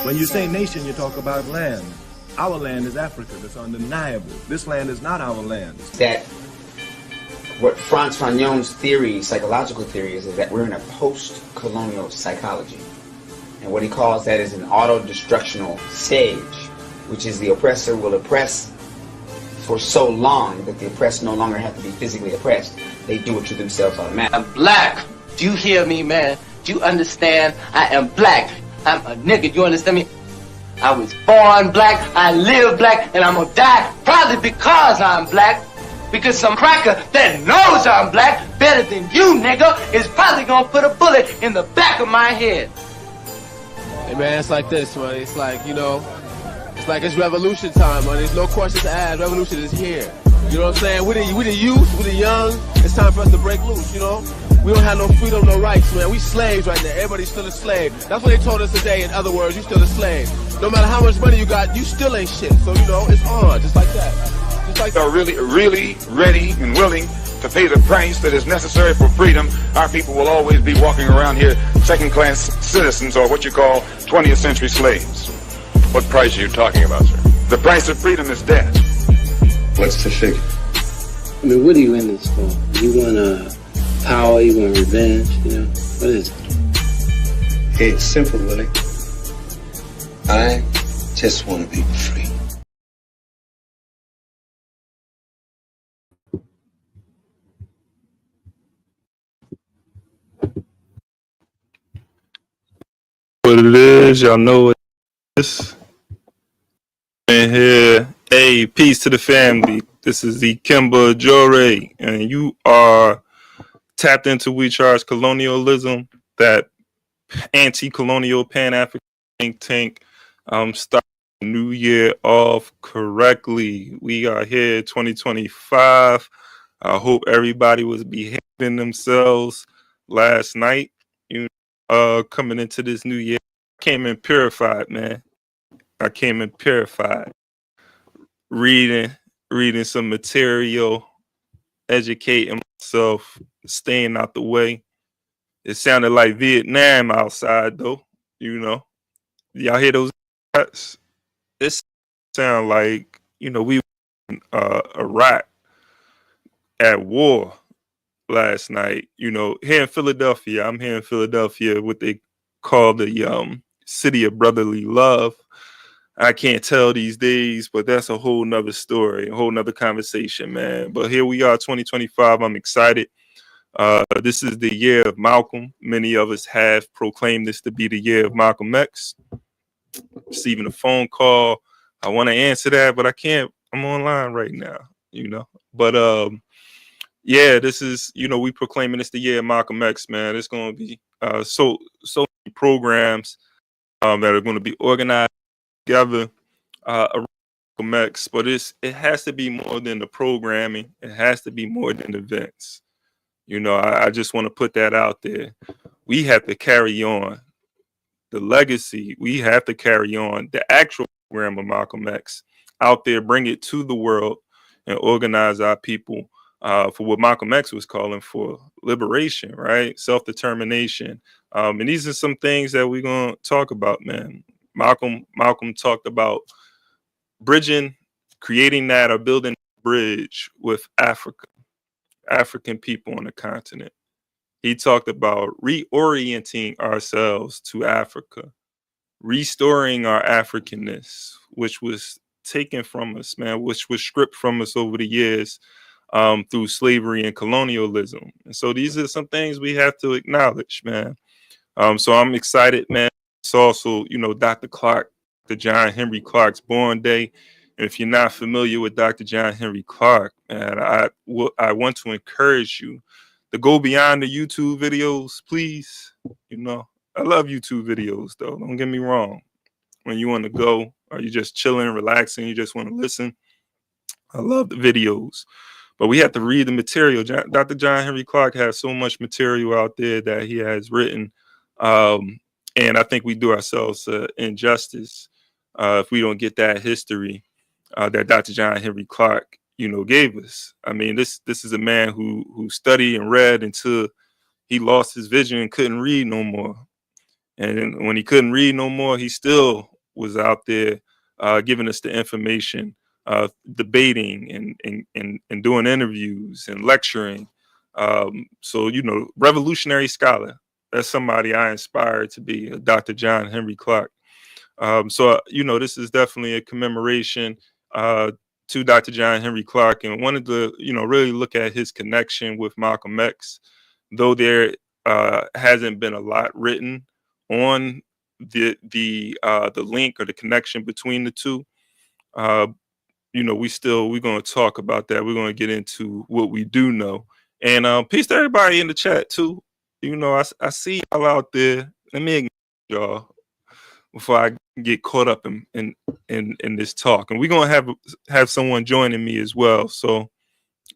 When you say nation, you talk about land. Our land is Africa. That's undeniable. This land is not our land. That what Frantz Fanon's theory, psychological theory, is that we're in a post-colonial psychology. And what he calls that is an auto-destructional stage, which is the oppressor will oppress for so long that the oppressed no longer have to be physically oppressed. They do it to themselves automatically. I'm black. Do you hear me, man? Do you understand? I am black. I'm a nigga. You understand me? I was born black, I live black, and I'm gonna die probably because I'm black. Because some cracker that knows I'm black better than you, nigga, is probably gonna put a bullet in the back of my head. Hey man, it's like this, man. It's like, you know, it's like it's revolution time, man. There's no questions to ask. Revolution is here. You know what I'm saying? We the youth, we the young. It's time for us to break loose, you know? We don't have no freedom, no rights, man. We slaves right now. Everybody's still a slave. That's what they told us today. In other words, you still a slave. No matter how much money you got, you still ain't shit. So, you know, it's on, just like that. Just like are really ready and willing to pay the price that is necessary for freedom. Our people will always be walking around here second-class citizens, or what you call 20th century slaves. What price are you talking about, sir? The price of freedom is death. What's the figure? I mean, what are you in this for? You want power, you want revenge, you know? What is it? It's simple, Willie. I just want to be free. What it is, y'all know what it is. In here, hey, peace to the family. This is the Kimba Jore, and you are tapped into We Charge Colonialism, that anti-colonial Pan-African think tank. Start the new year off correctly. We are here 2025. I hope everybody was behaving themselves last night. You coming into this new year, I came in purified, man. I came in purified. Reading some material, educating myself, staying out the way. It sounded like Vietnam outside, though. You know, y'all hear those shots? It sound like, you know, we were in Iraq at war last night. You know, here in Philadelphia, I'm here in Philadelphia, what they call the city of brotherly love. I can't tell these days, but that's a whole nother story, a whole nother conversation, man. But here we are, 2025. I'm excited. This is the year of Malcolm. Many of us have proclaimed this to be the year of Malcolm X. Receiving a phone call. I want to answer that, but I can't. I'm online right now, you know. But yeah, this is, you know, we proclaiming this the year of Malcolm X, man. It's going to be so many programs that are going to be organized together around Malcolm X, but it has to be more than the programming. It has to be more than events. You know, I just want to put that out there. We have to carry on the legacy. We have to carry on the actual program of Malcolm X out there, bring it to the world, and organize our people for what Malcolm X was calling for: liberation, right? Self-determination. And these are some things that we're going to talk about, man. Malcolm talked about creating that, or building a bridge with African people on the continent. He talked about reorienting ourselves to Africa, restoring our Africanness, which was taken from us, man, which was stripped from us over the years through slavery and colonialism. And so these are some things we have to acknowledge, man. So I'm excited, man. It's also, you know, Dr. Clarke, the John Henrik Clarke's born day. And if you're not familiar with Dr. John Henrik Clarke, man, I want to encourage you to go beyond the YouTube videos, please. You know, I love YouTube videos, though. Don't get me wrong. When you want to go, or you just chilling, relaxing, you just want to listen, I love the videos. But we have to read the material. Dr. John Henrik Clarke has so much material out there that he has written. And I think we do ourselves injustice if we don't get that history that Dr. John Henrik Clarke, you know, gave us. I mean, this is a man who studied and read until he lost his vision and couldn't read no more. And when he couldn't read no more, he still was out there giving us the information, debating and doing interviews and lecturing. So, you know, revolutionary scholar. That's somebody I inspired to be, Dr. John Henrik Clarke. So, you know, this is definitely a commemoration to Dr. John Henrik Clarke, and wanted to, you know, really look at his connection with Malcolm X, though there hasn't been a lot written on the link or the connection between the two. You know, we're going to talk about that. We're going to get into what we do know. And peace to everybody in the chat too. You know, I see y'all out there. Let me acknowledge y'all before I get caught up in this talk. And we're gonna have someone joining me as well. So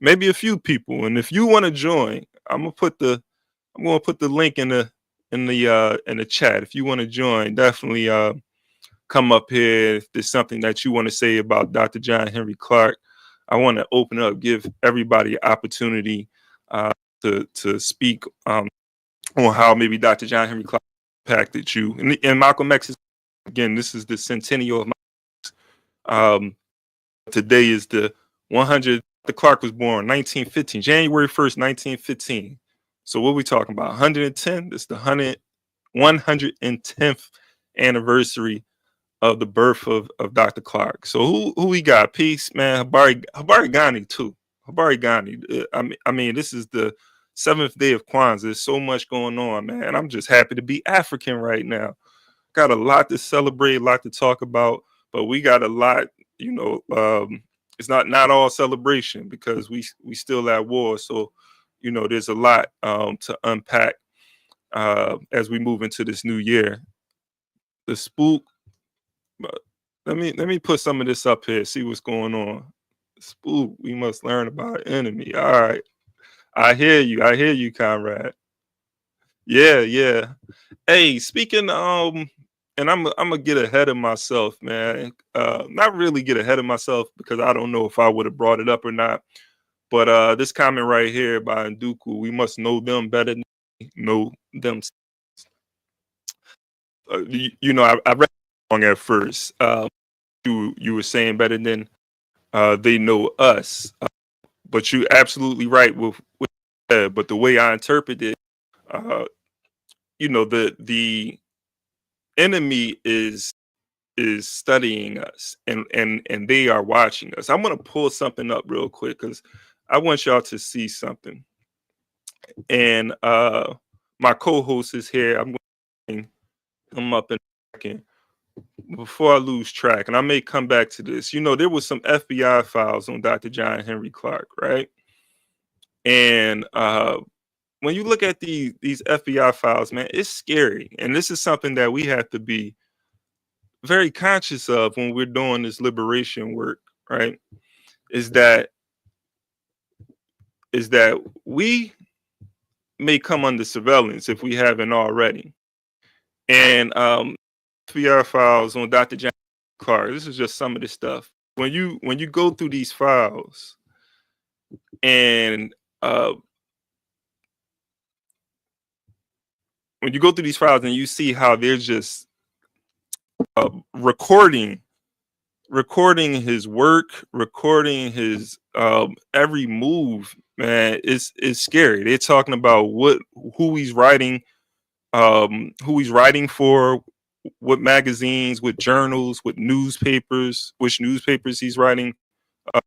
maybe a few people. And if you want to join, I'm gonna put the link in the chat. If you want to join, definitely come up here. If there's something that you want to say about Dr. John Henrik Clarke, I want to open up, give everybody an opportunity to speak on how maybe Dr. John Henrik Clarke impacted you. And Malcolm X, again, this is the centennial of Malcolm X. Today is the 100th. The Clarke was born 1915, January 1st, 1915. So what are we talking about? 110? This is the 110th anniversary of the birth of Dr. Clarke. So who we got? Peace, man. Habari Ghani too. Habari Ghani. I mean, this is the 7th day of Kwanzaa. There's so much going on, man. I'm just happy to be African right now. Got a lot to celebrate, a lot to talk about, but we got a lot, you know, it's not all celebration because we still at war. So, you know, there's a lot to unpack as we move into this new year. The spook. Let me put some of this up here, see what's going on. Spook, we must learn about enemy. All right. I hear you, comrade. Yeah. Hey, speaking and I'm gonna get ahead of myself, man. Not really get ahead of myself because I don't know if I would have brought it up or not. But this comment right here by Nduku, we must know them better than know them. You know, I read it wrong at first. You were saying better than they know us, but you're absolutely right with but the way I interpret it, you know, the enemy is studying us and they are watching us. I'm going to pull something up real quick because I want y'all to see something. And my co-host is here. I'm going to bring him up in a second before I lose track. And I may come back to this. You know, there was some FBI files on Dr. John Henrik Clarke, right? And when you look at these FBI files, man, it's scary. And this is something that we have to be very conscious of when we're doing this liberation work, right? Is that we may come under surveillance if we haven't already. And FBI files on Dr. John Clarke, this is just some of this stuff. When you go through these files and when you go through these files and you see how they're just recording his work, recording his every move, man, it's scary. They're talking about who he's writing for, what magazines, what journals, what newspapers, which newspapers he's writing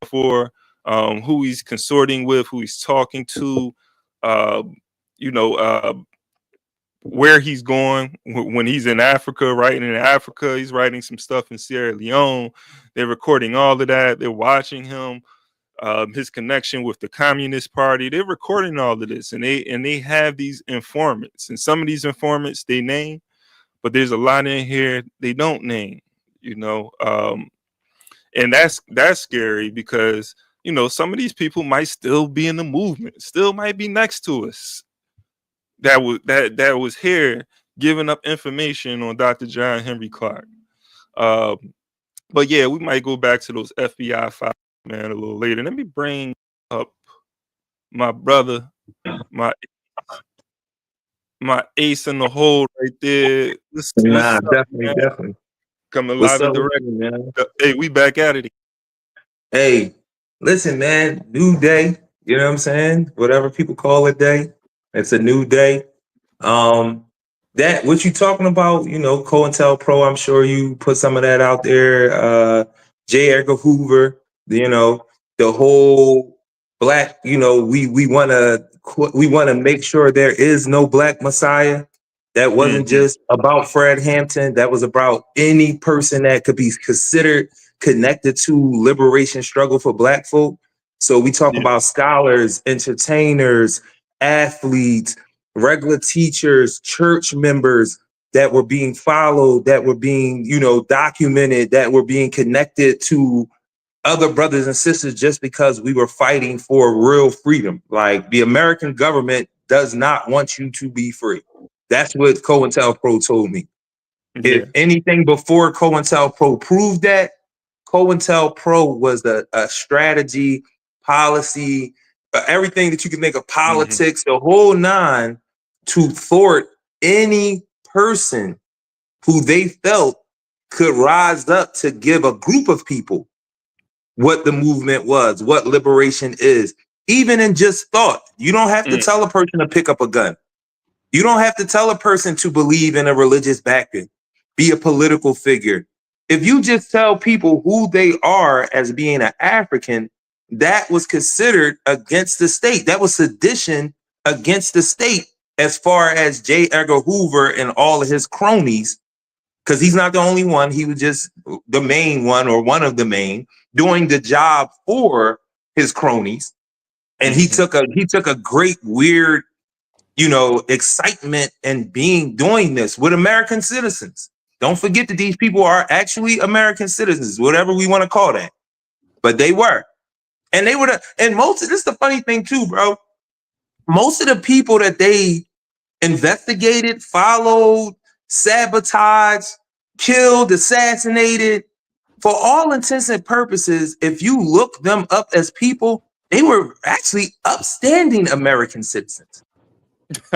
for, who he's consorting with, who he's talking to, you know, where he's going when he's in Africa, writing in Africa. He's writing some stuff in Sierra Leone. They're recording all of that. They're watching him, his connection with the Communist Party. They're recording all of this, and they have these informants. And some of these informants they name, but there's a lot in here they don't name. You know, and that's scary because, you know, some of these people might still be in the movement, still might be next to us. That was here giving up information on Dr. John Henrik Clarke. But yeah, we might go back to those FBI files, man, a little later. Let me bring up my brother, my ace in the hole right there. Definitely. Coming What's live and up with direct. you, man? Hey, we back at it. Hey, listen, man, new day. You know what I'm saying? Whatever people call it day. It's a new day. That what you talking about, you know, COINTELPRO, I'm sure you put some of that out there. J. Edgar Hoover, you know, the whole black, you know, we wanna make sure there is no black messiah. That wasn't just about Fred Hampton. That was about any person that could be considered connected to liberation struggle for black folk. So we talk about scholars, entertainers, athletes, regular teachers, church members that were being followed, that were being, you know, documented, that were being connected to other brothers and sisters just because we were fighting for real freedom. Like the American government does not want you to be free. That's what COINTELPRO told me. If anything before COINTELPRO proved that, COINTELPRO was a strategy, policy, everything that you can make of politics, the whole nine, to thwart any person who they felt could rise up to give a group of people what the movement was, what liberation is. Even in just thought, you don't have to tell a person to pick up a gun. You don't have to tell a person to believe in a religious backing, be a political figure. If you just tell people who they are as being an African, that was considered against the state. That was sedition against the state as far as J. Edgar Hoover and all of his cronies, because he's not the only one. He was just the main one or one of the main doing the job for his cronies. And he took a great weird, you know, excitement and doing this with American citizens. Don't forget that these people are actually American citizens, whatever we want to call that. But they were. And they were and most of this is the funny thing too, bro. Most of the people that they investigated, followed, sabotaged, killed, assassinated, for all intents and purposes, if you look them up as people, they were actually upstanding American citizens.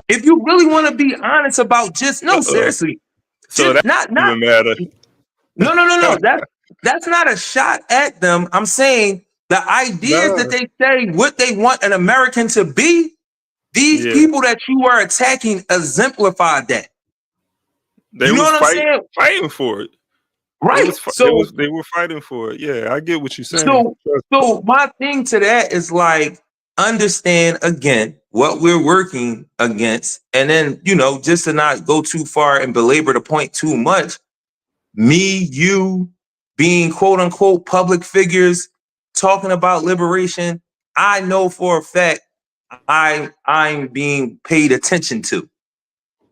If you really want to be honest about seriously. So that not even matter. No. That's not a shot at them. I'm saying the ideas that they say what they want an American to be, these people that you are attacking exemplified that. They fighting for it. Right. They were fighting for it. Yeah, I get what you're saying. So my thing to that is like, understand again what we're working against, and then, you know, just to not go too far and belabor the point too much, me, you being quote unquote public figures talking about liberation, I know for a fact I'm being paid attention to.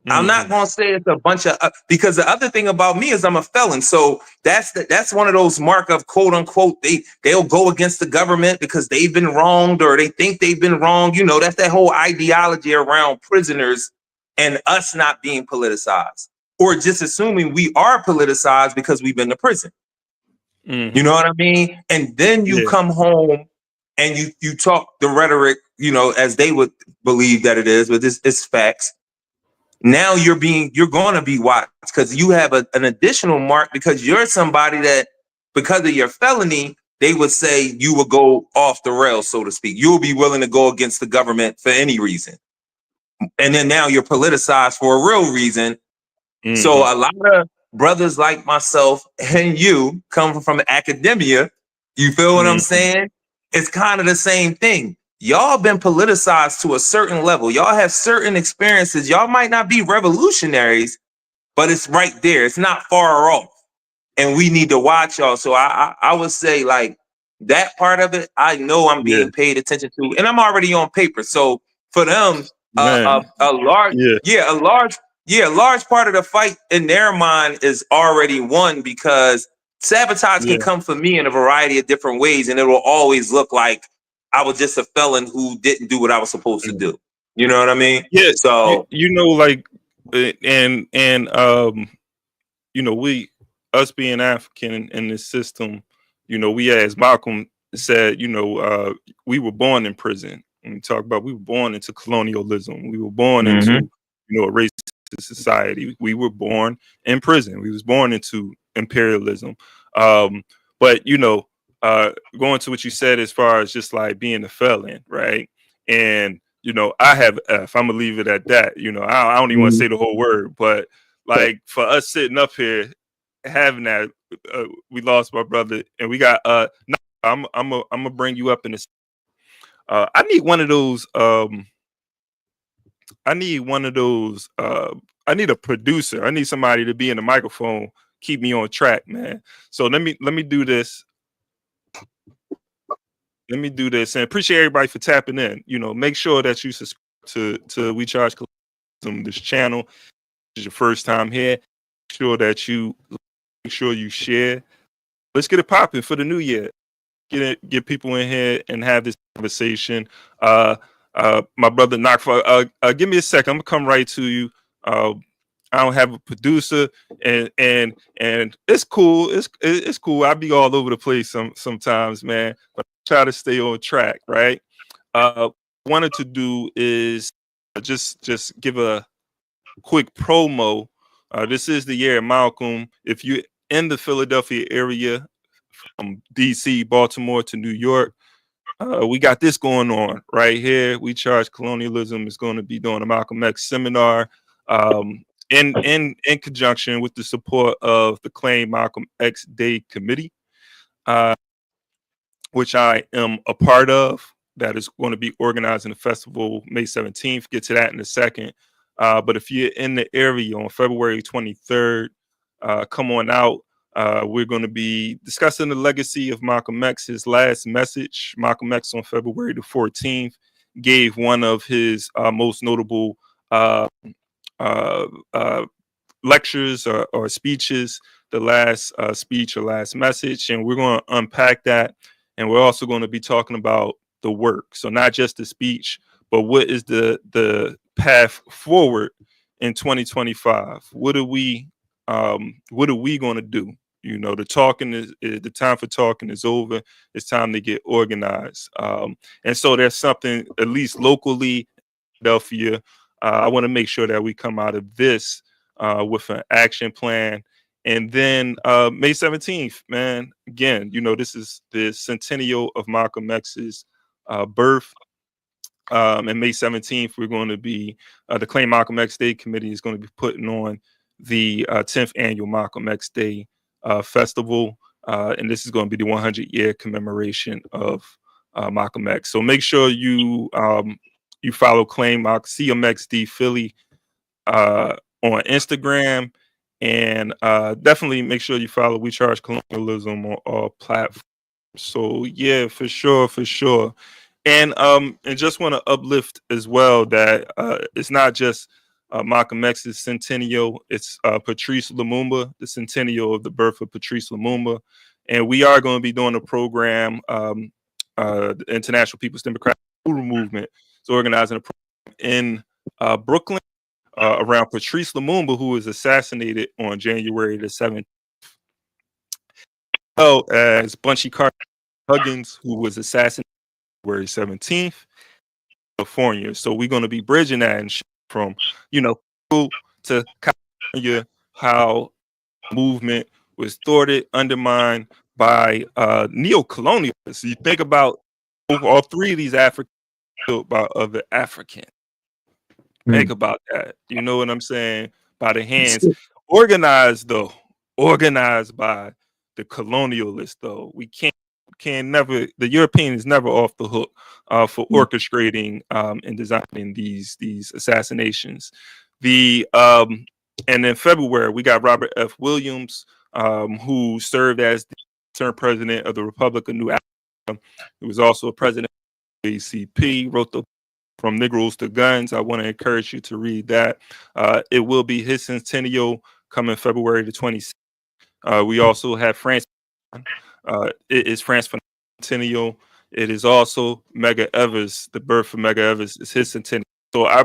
I'm not gonna say it's a bunch of because the other thing about me is I'm a felon. So that's one of those mark of quote unquote they'll go against the government because they've been wronged or they think they've been wronged. You know, that's that whole ideology around prisoners and us not being politicized or just assuming we are politicized because we've been to prison. You know what I mean? And then you come home and you talk the rhetoric, you know, as they would believe that it is, but it's facts. Now you're going to be watched because you have an additional mark because you're somebody that, because of your felony, they would say you will go off the rails, so to speak. You'll be willing to go against the government for any reason. And then now you're politicized for a real reason. So a lot of brothers like myself and you come from academia. You feel what I'm saying? It's kind of the same thing. Y'all been politicized to a certain level. Y'all have certain experiences. Y'all might not be revolutionaries, but it's right there. It's not far off. And we need to watch y'all. So I would say like that part of it, I know I'm being paid attention to, and I'm already on paper. So for them, a large part of the fight in their mind is already won because sabotage can come for me in a variety of different ways, and it will always look like I was just a felon who didn't do what I was supposed to do. You know what I mean? Yeah. So you know, like, and you know, us being African in this system, you know, we, as Malcolm said, you know, we were born in prison. When we talk about, we were born into colonialism. We were born into, you know, a racist society. We were born in prison. We was born into imperialism. But you know, going to what you said as far as just like being a felon, right? And you know, I have F. I'm gonna leave it at that. You know, I don't even want to say the whole word, but like for us sitting up here having that, we lost my brother, and we got no, I'm gonna bring you up in this. I need one of those. I need one of those. I need a producer. I need somebody to be in the microphone, keep me on track, man. So let me do this. Let me do this, and appreciate everybody for tapping in. You know, make sure that you subscribe to We Charge Colonialism, this channel. This is your first time here. Make sure that you share. Let's get it popping for the new year. Get people in here and have this conversation. My brother Knock, give me a second. I'm gonna come right to you. I don't have a producer, and it's cool. It's cool. I be all over the place sometimes, man. But I try to stay on track, right? Wanted to do is just give a quick promo. This is the year of Malcolm. If you're in the Philadelphia area, from DC, Baltimore to New York, we got this going on right here. We Charge Colonialism is going to be doing a Malcolm X seminar in conjunction with the support of the Claim Malcolm X Day Committee, which I am a part of. That is going to be organizing the festival May 17th. Get to that in a second. But if you're in the area on February 23rd, come on out. We're going to be discussing the legacy of Malcolm X. His last message. Malcolm X on February the 14th gave one of his most notable lectures or speeches, the last speech or last message, and we're going to unpack that. And we're also going to be talking about the work. So not just the speech, but what is the path forward in 2025? What are we going to do? You know, the talking is the time for talking is over. It's time to get organized. And so there's something, at least locally, Philadelphia. I want to make sure that we come out of this with an action plan. And then May 17th, man, again, you know, this is the centennial of Malcolm X's birth. And May 17th, we're going to be, the Claim Malcolm X Day Committee is going to be putting on the 10th annual Malcolm X Day Festival. And this is going to be the 100-year commemoration of Malcolm X. So make sure you follow Claim CMXD Philly on Instagram. And definitely make sure you follow We Charge Colonialism on all platforms. So yeah, for sure. And just want to uplift as well that it's not just Malcolm X's centennial. It's Patrice Lumumba, the centennial of the birth of Patrice Lumumba. And we are going to be doing a program, the International People's Democratic Movement is organizing a program in Brooklyn around Patrice Lumumba, who was assassinated on January the 7th. As Bunchy Carter Huggins, who was assassinated February 17th, California. So we're going to be bridging that and from, you know, to California, how movement was thwarted, undermined by neo-colonialists. You think about all three of these Africans built by other Africans. Think about that. You know what I'm saying? By the hands, organized by the colonialists, though. We can never, the European is never off the hook for orchestrating and designing these assassinations. And in February, we got Robert F. Williams, who served as the term president of the Republic of New Africa. He was also a president of the ACP, wrote the From Negroes to Guns. I want to encourage you to read that. It will be his centennial coming February the 26th. We also have France. It is France centennial. It is also Medgar Evers. The birth of Medgar Evers is his centennial. So I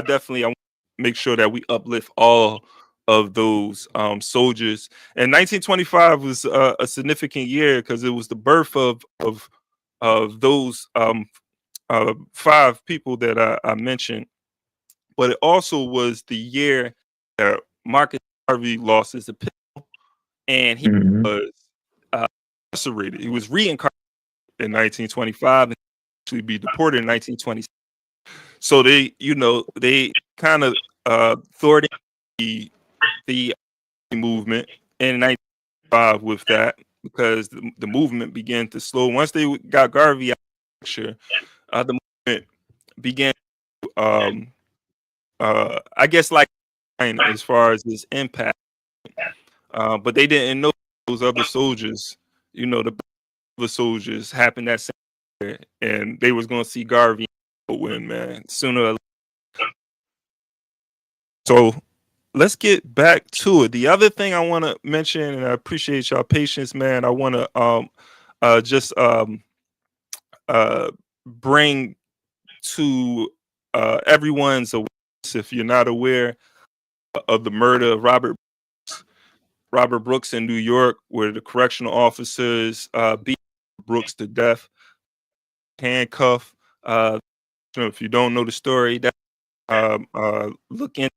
definitely want to make sure that we uplift all of those soldiers. And 1925 was a significant year because it was the birth of those 5 people that I mentioned, but it also was the year that Marcus Garvey lost his opinion, and he was incarcerated. He was reincarcerated in 1925 and actually be deported in 1926. So they, they kind of thwarted the movement in 1995 with that, because the movement began to slow. Once they got Garvey out of the picture, the movement began to, I guess, like as far as its impact. But they didn't know those other soldiers, the other soldiers happened that same year, and they was going to see Garvey win, man, sooner or later. So let's get back to it. The other thing I want to mention, and I appreciate y'all patience, man, I want to just bring to everyone's awareness, if you're not aware of the murder of Robert Brooks in New York, where the correctional officers beat Brooks to death, handcuffed. If you don't know the story, that look in.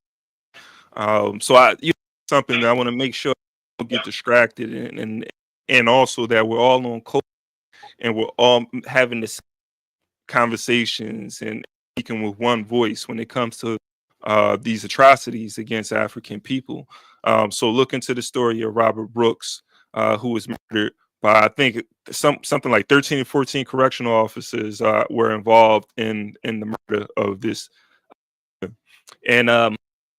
So something that I want to make sure I don't get distracted, and also that we're all on code and we're all having this conversations and speaking with one voice when it comes to these atrocities against African people. So look into the story of Robert Brooks, who was murdered by, I think, something like 13 or 14 correctional officers were involved in the murder of this. And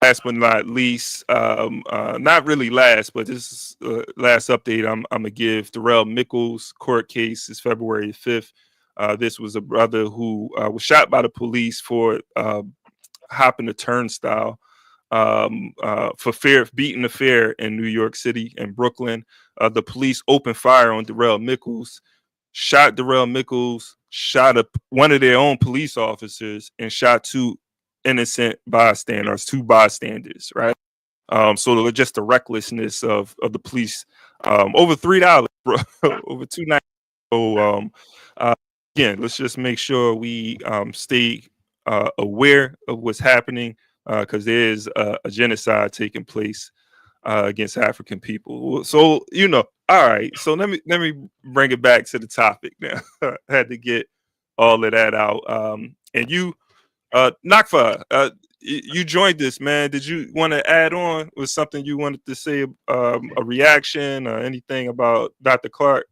last but not least, not really last, but this is last update I'm gonna give. Darrell Mickles' court case is February 5th. This was a brother who was shot by the police for hopping the turnstile for fear of beating the fare in New York City and Brooklyn. The police opened fire on Darrell Mickles, shot Darrell Mickles, shot one of their own police officers, and shot two innocent two bystanders, right? So just the recklessness of the police. Over $3, bro. Over $2.90. So again, let's just make sure we stay aware of what's happening, because there is a genocide taking place against African people. So all right. So let me bring it back to the topic now. I had to get all of that out. And you, Nakfa, you joined this, man. Did you want to add on with something you wanted to say, a reaction or anything about Dr. Clarke?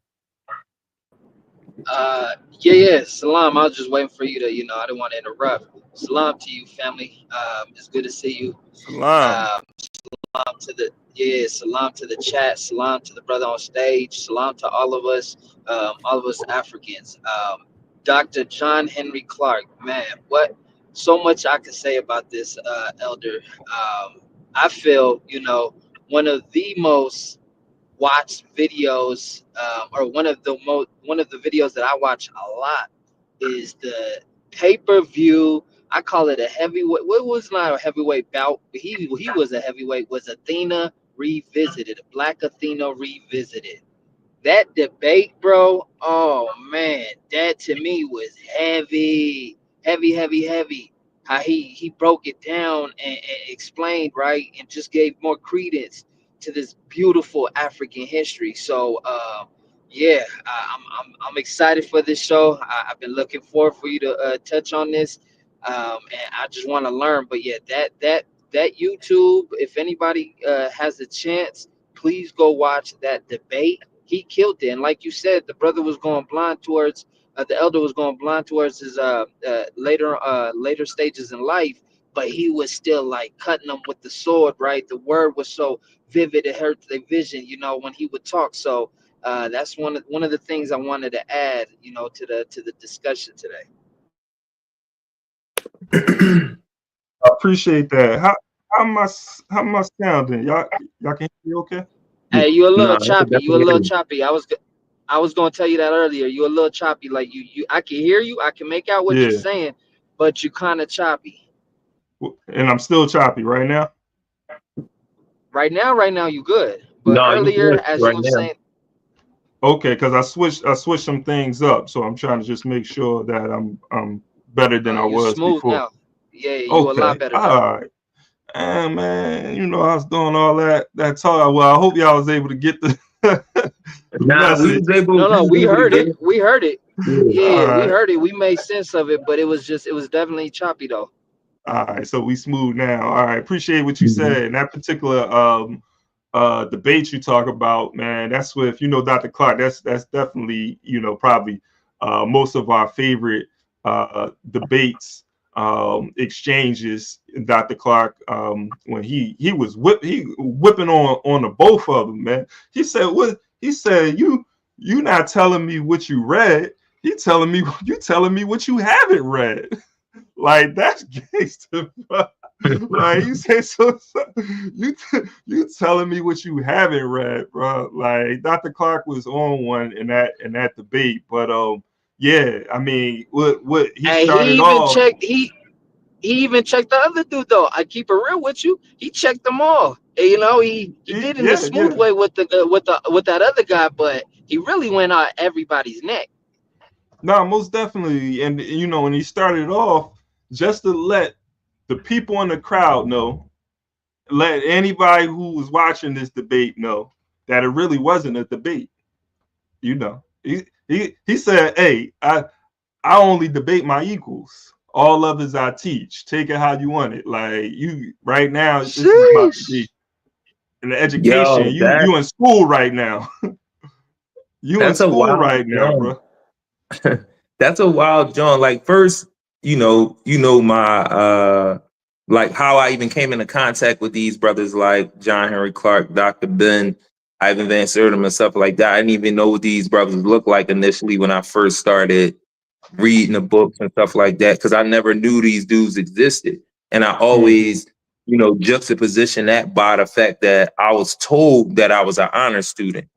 Yeah. Salam. I was just waiting for you to, I didn't want to interrupt. Salam to you, family. It's good to see you. Salam. Salam to the chat. Salam to the brother on stage. Salam to all of us Africans. Dr. John Henrik Clarke, man, what so much I could say about this, elder. I feel, one of the most watched videos, or one of the videos that I watch a lot is the pay-per-view. I call it a heavyweight. What was not a heavyweight bout? He was a heavyweight. Was Athena Revisited? Black Athena Revisited. That debate, bro. Oh man, that to me was heavy. How he broke it down and explained, right, and just gave more credence to this beautiful African history. So yeah, I'm excited for this show. I've been looking forward for you to touch on this, and I just want to learn. But yeah, that YouTube, if anybody has a chance, please go watch that debate. He killed it, and like you said, the brother was going blind towards the elder was going blind towards his later stages in life, but he was still like cutting them with the sword, right? The word was so vivid, it hurt their vision, when he would talk. So that's one of the things I wanted to add, to the discussion today. I appreciate that. How am I sounding? Y'all can hear me okay? Hey, you a little choppy. You a little choppy. I was gonna tell you that earlier. You a little choppy. Like you I can hear you. I can make out what you're saying, but you kind of choppy. And I'm still choppy right now. Right now you good. But earlier, as you were saying. Okay, because I switched some things up, so I'm trying to just make sure that I'm better than I was smooth before. Now. Yeah, you a lot better now. Man, you know, I was doing all that talk. Well, I hope y'all was able to get the, the Nah, we message. was able. No, we to heard get it. We heard it. Yeah. Yeah, All we right. heard it. We made sense of it, but it was definitely choppy though. All right, so we smooth now. All right, appreciate what you Mhm. said. And that particular debate you talk about, man, that's with, you know, Dr. Clarke. That's definitely, you know, probably most of our favorite debates, exchanges. Dr. Clarke, when he was whipping on the both of them, man. He said, what he said, you not telling me what you read, you telling me what you haven't read. Like, that's gangster, bro. Like, you say you telling me what you haven't read, bro. Like, Dr. Clarke was on one in that debate, but yeah, I mean, what he And started off. he even checked the other dude though. I keep it real with you. He checked them all. And, you know, he did in a smooth way with with that other guy, but he really went out everybody's neck. No, most definitely, and you know, when he started off, just to let the people in the crowd know, let anybody who was watching this debate know that it really wasn't a debate. You know, he said, "Hey, I only debate my equals. All others I teach. Take it how you want it. Like, you right now, this is about to be in the education. Yo, You in school right now. You in that's a school wild right now, joint. bro." That's a wild joint. Like, first, you know my like how I even came into contact with these brothers like John Henrik Clarke, Dr. Ben, Ivan Van Sertim, and stuff like that. I didn't even know what these brothers looked like initially when I first started reading the books and stuff like that, because I never knew these dudes existed. And I always, you know, juxtaposition that by the fact that I was told that I was an honor student,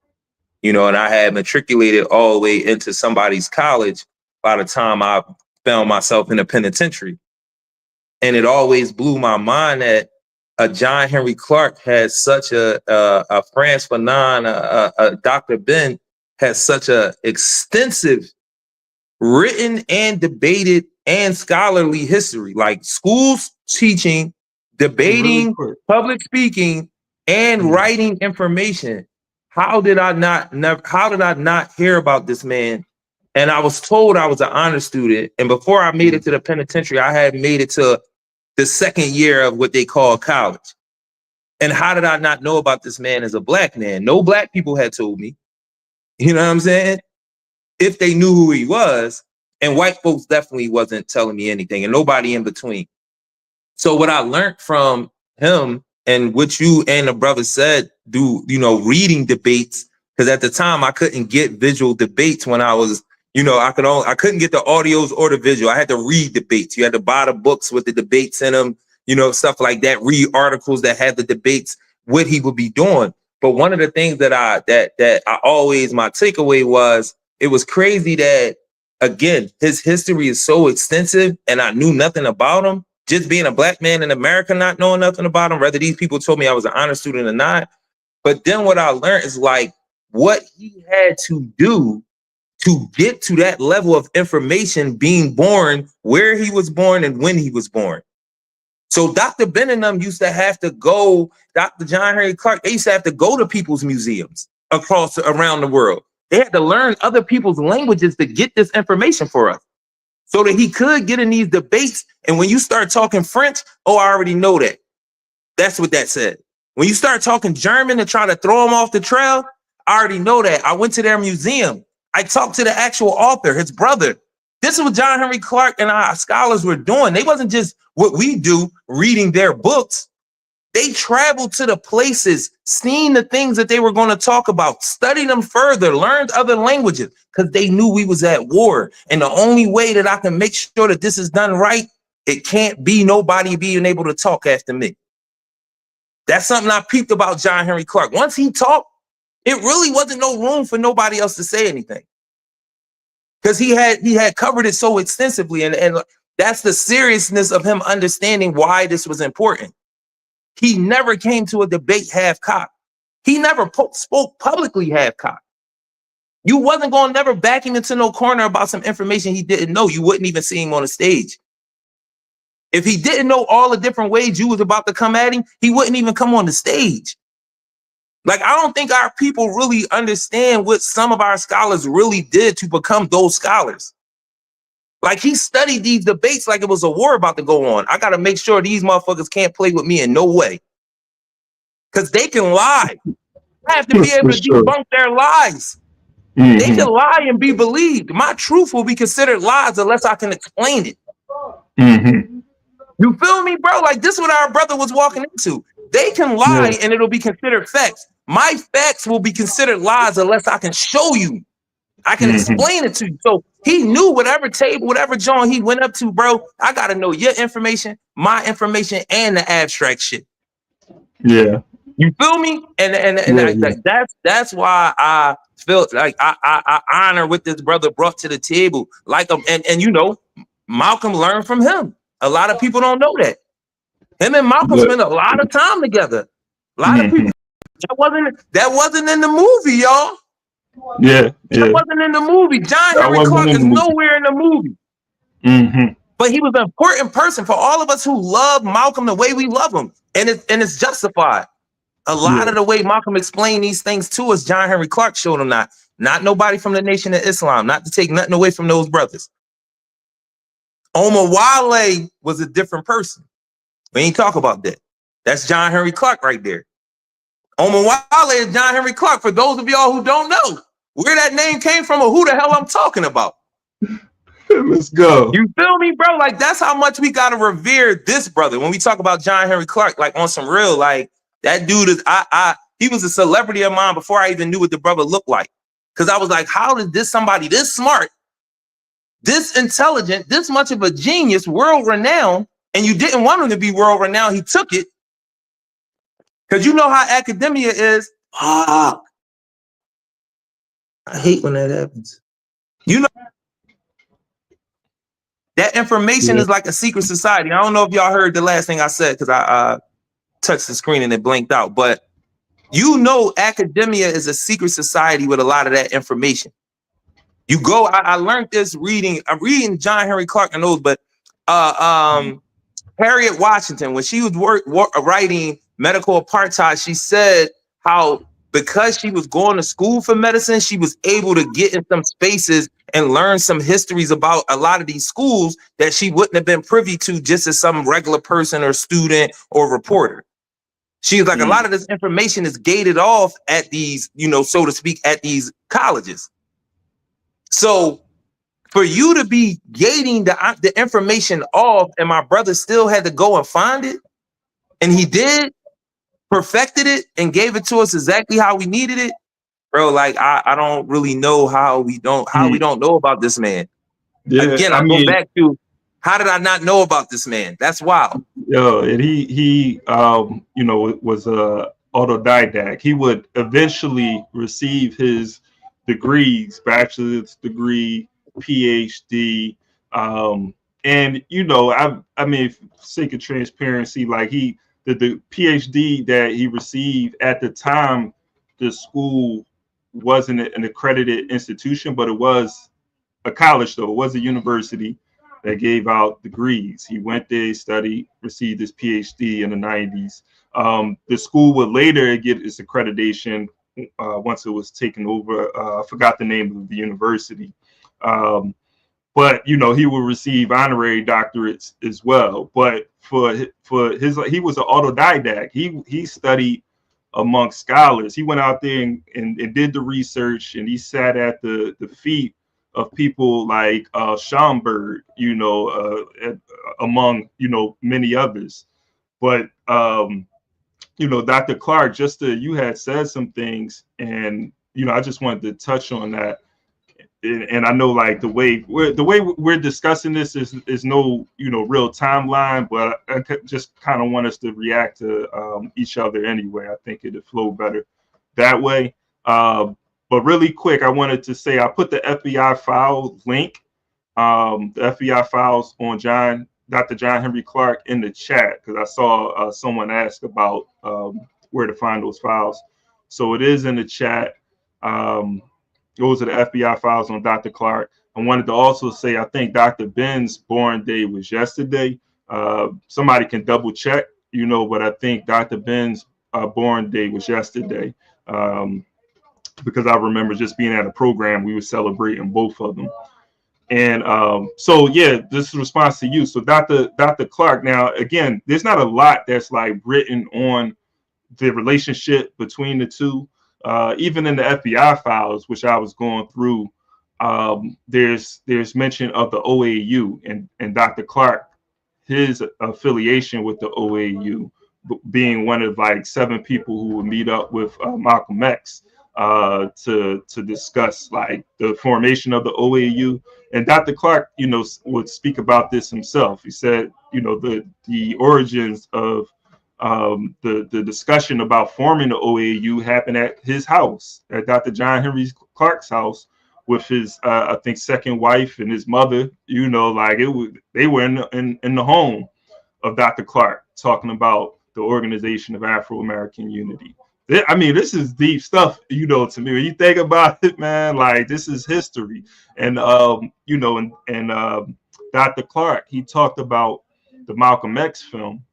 you know, and I had matriculated all the way into somebody's college by the time I found myself in a penitentiary. And it always blew my mind that a John Henrik Clarke had such a Frantz Fanon, a Dr. Ben had such a extensive written and debated and scholarly history, like schools teaching, debating, public speaking, and writing information. How did I not hear about this man? And I was told I was an honor student. And before I made it to the penitentiary, I had made it to the second year of what they call college. And how did I not know about this man as a black man? No black people had told me. You know what I'm saying? If they knew who he was, and white folks definitely wasn't telling me anything, and nobody in between. So what I learned from him and what you and the brother said, reading debates, because at the time I couldn't get visual debates when I was, I couldn't get the audios or the visual. I had to read debates. You had to buy the books with the debates in them, stuff like that, read articles that had the debates, what he would be doing. But one of the things that I always, my takeaway was, it was crazy that, again, his history is so extensive and I knew nothing about him. Just being a black man in America, not knowing nothing about him, whether these people told me I was an honor student or not. But then what I learned is like what he had to do to get to that level of information, being born, where he was born and when he was born. So Dr. Ben and them used to have to go, Dr. John Henrik Clarke, they used to have to go to people's museums around the world. They had to learn other people's languages to get this information for us, so that he could get in these debates. And when you start talking French, oh, I already know that. That's what that said. When you start talking German and try to throw him off the trail, I already know that. I went to their museum. I talked to the actual author, his brother. This is what John Henrik Clarke and our scholars were doing. They wasn't just what we do, reading their books. They traveled to the places, seen the things that they were going to talk about, studied them further, learned other languages, because they knew we was at war. And the only way that I can make sure that this is done right, it can't be nobody being able to talk after me. That's something I peeped about John Henrik Clarke. Once he talked, it really wasn't no room for nobody else to say anything, because he had covered it so extensively. And that's the seriousness of him understanding why this was important. He never came to a debate half-cocked. He never spoke publicly half-cocked. You wasn't going to never back him into no corner about some information he didn't know. You wouldn't even see him on the stage. If he didn't know all the different ways you was about to come at him, he wouldn't even come on the stage. Like, I don't think our people really understand what some of our scholars really did to become those scholars. Like, he studied these debates like it was a war about to go on. I got to make sure these motherfuckers can't play with me in no way. Because they can lie. I have to be able to debunk their lies. They can lie and be believed. My truth will be considered lies unless I can explain it. You feel me, bro? Like, this is what our brother was walking into. They can lie and it'll be considered facts. My facts will be considered lies unless I can show you. I can explain it to you. So he knew whatever table, whatever John he went up to, bro, I got to know your information, my information, and the abstract shit. Yeah. You feel me? And that's why I felt like I honor what this brother brought to the table. Like, and you know, Malcolm learned from him. A lot of people don't know that. Him and Malcolm spent a lot of time together. A lot of people. That wasn't in the movie, y'all. Yeah. That wasn't in the movie. John Henrik Clarke is nowhere in the movie. But he was an important person for all of us who love Malcolm the way we love him. And it's justified. A lot of the way Malcolm explained these things to us, John Henrik Clarke showed him not nobody from the Nation of Islam, not to take nothing away from those brothers. Omar Wale was a different person. We ain't talk about that. That's John Henrik Clarke right there. Omar Wale is John Henrik Clarke. For those of y'all who don't know where that name came from or who the hell I'm talking about. Let's go. You feel me, bro? Like, that's how much we gotta revere this brother. When we talk about John Henrik Clarke, like on some real, like, that dude is, he was a celebrity of mine before I even knew what the brother looked like. Because I was like, how did somebody this smart, this intelligent, this much of a genius, world-renowned, and you didn't want him to be world-renowned, he took it. Because you know how academia is. I hate when that happens. You know, that information is like a secret society. I don't know if y'all heard the last thing I said because I touched the screen and it blinked out. But you know, academia is a secret society with a lot of that information. You go, I learned this I'm reading John Henrik Clarke and those, but Harriet Washington, when she was writing Medical Apartheid, she said how because she was going to school for medicine, she was able to get in some spaces and learn some histories about a lot of these schools that she wouldn't have been privy to just as some regular person or student or reporter. She's like, a lot of this information is gated off at these, you know, so to speak, at these colleges. So for you to be gating the information off and my brother still had to go and find it, and he did, perfected it and gave it to us exactly how we needed it, bro. Like, I don't really know how we don't know about this man. Yeah, again, I go back to, how did I not know about this man? That's wild. Yo, and he you know, was a autodidact. He would eventually receive his degrees, bachelor's degree, PhD, and you know, I mean, for sake of transparency, like the PhD that he received at the time, the school wasn't an accredited institution, but it was a college, though. It was a university that gave out degrees. He went there, studied, received his PhD in the 90s. The school would later get its accreditation once it was taken over. I forgot the name of the university. But, you know, he will receive honorary doctorates as well. But for his, he was an autodidact. He studied amongst scholars. He went out there and did the research, and he sat at the feet of people like Schomburg, you know, among, you know, many others. But, you know, Dr. Clarke, you had said some things, and, you know, I just wanted to touch on that. And I know, like, the way we're discussing this is no, you know, real timeline, but I just kind of want us to react to each other anyway. I think it'd flow better that way. But really quick, I wanted to say I put the FBI file link, the FBI files on Dr. John Henrik Clarke in the chat, because I saw someone ask about where to find those files. So it is in the chat. Those are the FBI files on Dr. Clarke. I wanted to also say, I think Dr. Ben's born day was yesterday. Somebody can double check, you know, but I think Dr. Ben's born day was yesterday, because I remember just being at a program, we were celebrating both of them. And so, yeah, this is a response to you. So Dr. Clarke, now, again, there's not a lot that's like written on the relationship between the two. Even in the FBI files, which I was going through, there's mention of the OAU and Dr. Clarke, his affiliation with the OAU, being one of like 7 people who would meet up with Malcolm X to discuss like the formation of the OAU. And Dr. Clarke, you know, would speak about this himself. He said, you know, the origins of the discussion about forming the OAU happened at his house, at Dr. John Henry Clarke's house, with his I think second wife and his mother. You know, like they were in the home of Dr. Clarke talking about the Organization of Afro-American Unity. I mean, this is deep stuff, you know, to me. When you think about it, man, like this is history. And you know, and Dr. Clarke, he talked about the Malcolm X film.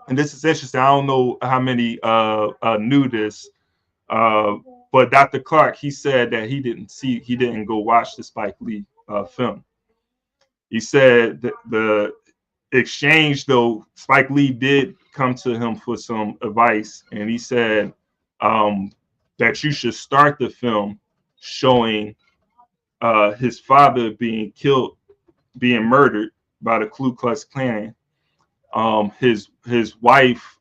And this is interesting. I don't know how many knew this, but Dr. Clarke, he said that he didn't go watch the Spike Lee film. He said that the exchange, though, Spike Lee did come to him for some advice, and he said that you should start the film showing his father being killed, being murdered by the Ku Klux Klan. His wife,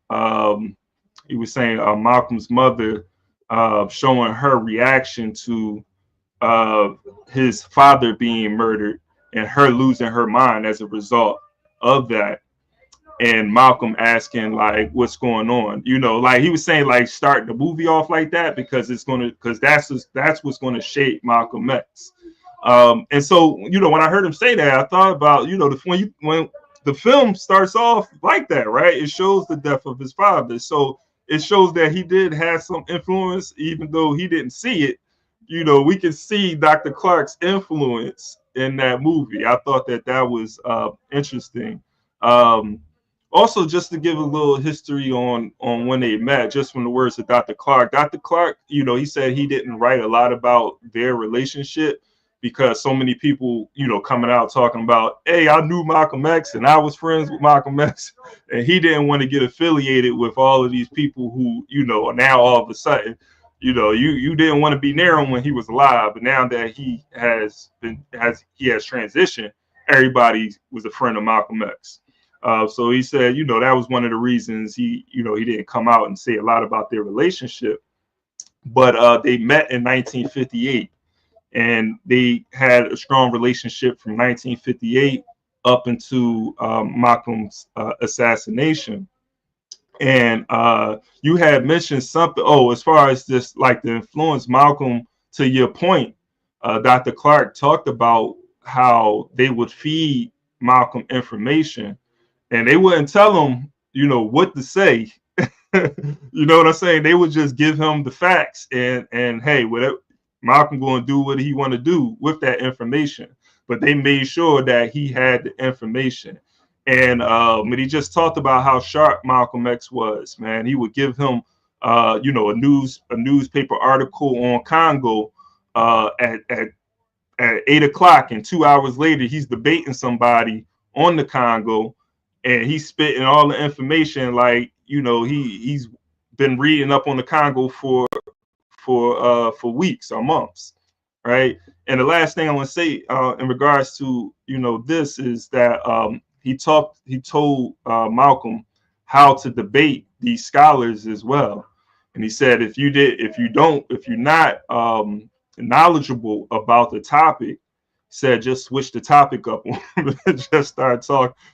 he was saying Malcolm's mother, showing her reaction to his father being murdered and her losing her mind as a result of that. And Malcolm asking like, what's going on? You know, like he was saying, like, start the movie off like that because that's what's going to shape Malcolm X. And so, you know, when I heard him say that, I thought about, you know, when the film starts off like that, right? It shows the death of his father. So it shows that he did have some influence, even though he didn't see it. You know, we can see Dr. Clarke's influence in that movie. I thought that was interesting. Also, just to give a little history on when they met, just from the words of Dr. Clarke. Dr. Clarke, you know, he said he didn't write a lot about their relationship because so many people, you know, coming out talking about, hey, I knew Malcolm X and I was friends with Malcolm X. And he didn't want to get affiliated with all of these people who, you know, now all of a sudden, you know, you didn't want to be near him when he was alive. But now that he has transitioned, everybody was a friend of Malcolm X. So he said, you know, that was one of the reasons he didn't come out and say a lot about their relationship. But they met in 1958, and they had a strong relationship from 1958 up into Malcolm's assassination. And you had mentioned something. Oh, as far as this, like the influence, Malcolm, to your point, Dr. Clarke talked about how they would feed Malcolm information. And they wouldn't tell him, you know, what to say. You know what I'm saying? They would just give him the facts and hey, whatever, Malcolm going to do what he want to do with that information. But they made sure that he had the information. And he just talked about how sharp Malcolm X was, man. He would give him, you know, a newspaper article on Congo at 8 o'clock, and 2 hours later, he's debating somebody on the Congo. And he's spitting all the information, like, you know, he's been reading up on the Congo for weeks or months, right? And the last thing I want to say in regards to, you know, this is that he told Malcolm how to debate these scholars as well. And he said, if you're not knowledgeable about the topic, said just switch the topic up, just start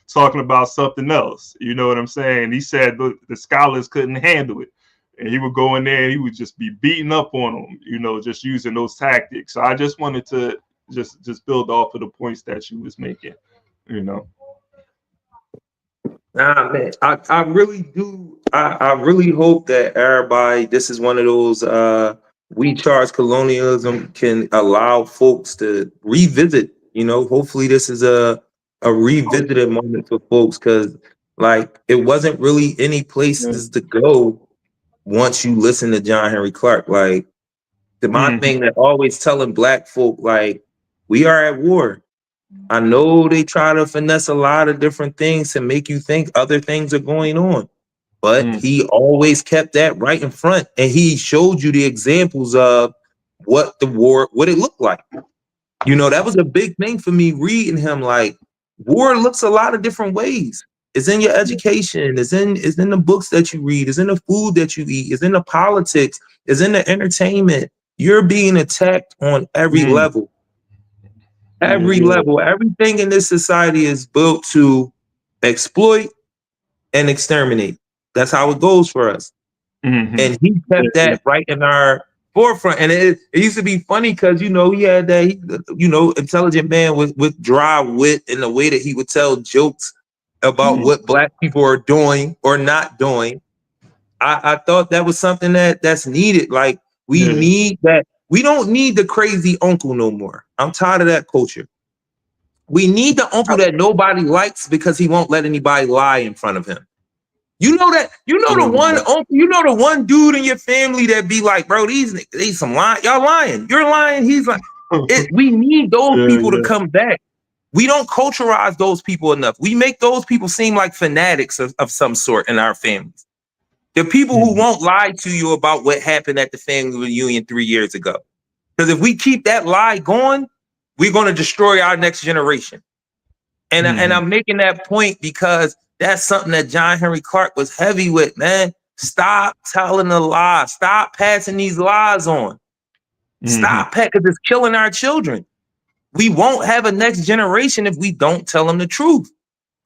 talking about something else. You know what I'm saying? He said the scholars couldn't handle it, and he would go in there and he would just be beating up on them, you know, just using those tactics. So I just wanted to just build off of the points that you was making, you know. Nah, man, I really do. I really hope that everybody, this is one of those We Charge Colonialism can allow folks to revisit. You know, hopefully this is a a revisited moment for folks, because like it wasn't really any places to go once you listen to John Henrik Clarke. Like my thing that always telling black folk, like, we are at war. I know they try to finesse a lot of different things to make you think other things are going on, but he always kept that right in front, and he showed you the examples of what the war, what it looked like. You know, that was a big thing for me reading him. Like, war looks a lot of different ways. It's in your education. It's in the books that you read. It's in the food that you eat. It's in the politics. It's in the entertainment. You're being attacked on every level. Every level. Everything in this society is built to exploit and exterminate. That's how it goes for us. And he kept that right in our forefront. And it used to be funny because, you know, he had that, you know, intelligent man with dry wit and the way that he would tell jokes about what black people are doing or not doing. I thought that was something that's needed. Like, we need that. We don't need the crazy uncle no more. I'm tired of that culture. We need the uncle that nobody likes because he won't let anybody lie in front of him. You know that, you know the one uncle, you know the one dude in your family that be like, bro, these some lying, y'all lying, you're lying, he's like, we need those people to come back. We don't culturalize those people enough. We make those people seem like fanatics of some sort in our families. The people who won't lie to you about what happened at the family reunion 3 years ago. Because if we keep that lie going, we're going to destroy our next generation. And I'm making that point because that's something that John Henrik Clarke was heavy with, man. Stop telling the lie. Stop passing these lies on. Stop, because it's killing our children. We won't have a next generation if we don't tell them the truth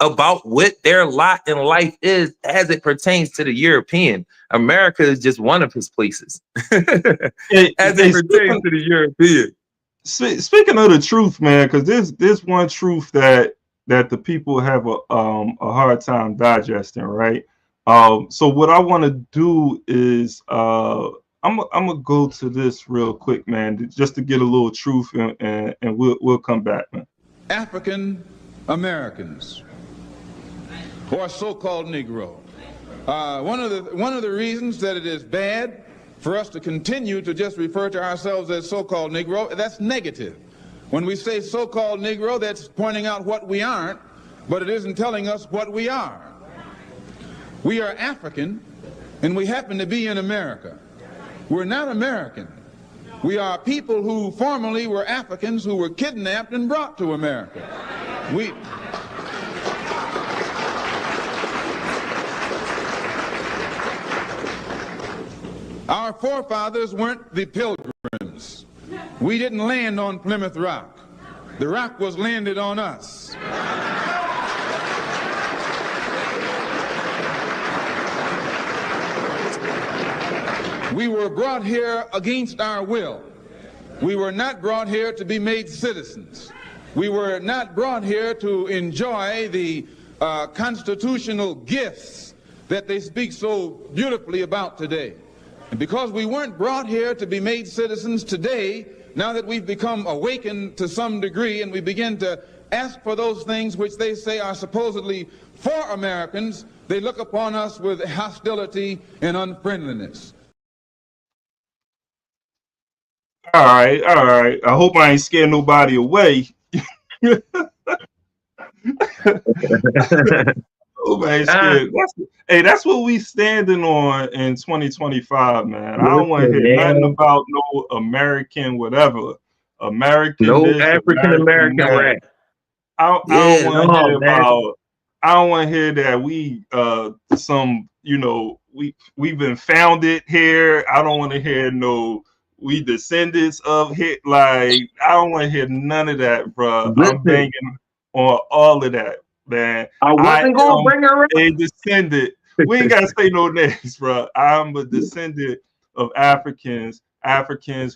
about what their lot in life is as it pertains to the European. America is just one of his places as it pertains to the European. Speaking of the truth, man, because there's one truth that the people have a hard time digesting, right? So what I want to do is I'm gonna go to this real quick, man, just to get a little truth, and we'll come back, man. African Americans, or so-called Negro. One of the reasons that it is bad for us to continue to just refer to ourselves as so-called Negro, that's negative. When we say so-called Negro, that's pointing out what we aren't, but it isn't telling us what we are. We are African, and we happen to be in America. We're not American. We are people who formerly were Africans who were kidnapped and brought to America. Our forefathers weren't the Pilgrims. We didn't land on Plymouth Rock. The rock was landed on us. We were brought here against our will. We were not brought here to be made citizens. We were not brought here to enjoy the constitutional gifts that they speak so beautifully about today. And because we weren't brought here to be made citizens today, now that we've become awakened to some degree and we begin to ask for those things which they say are supposedly for Americans, they look upon us with hostility and unfriendliness. All right. I hope I ain't scaring nobody away. That's what we standing on in 2025, man. I don't want to hear nothing about no American whatever. American, no African American rap. I don't want to hear that we we've been founded here. I don't want to hear no we descendants of hit. Like, I don't want to hear none of that, bro. I'm banging on all of that, man. I wasn't gonna bring her up. A descendant. We ain't gotta say no names, bro. I'm a descendant of Africans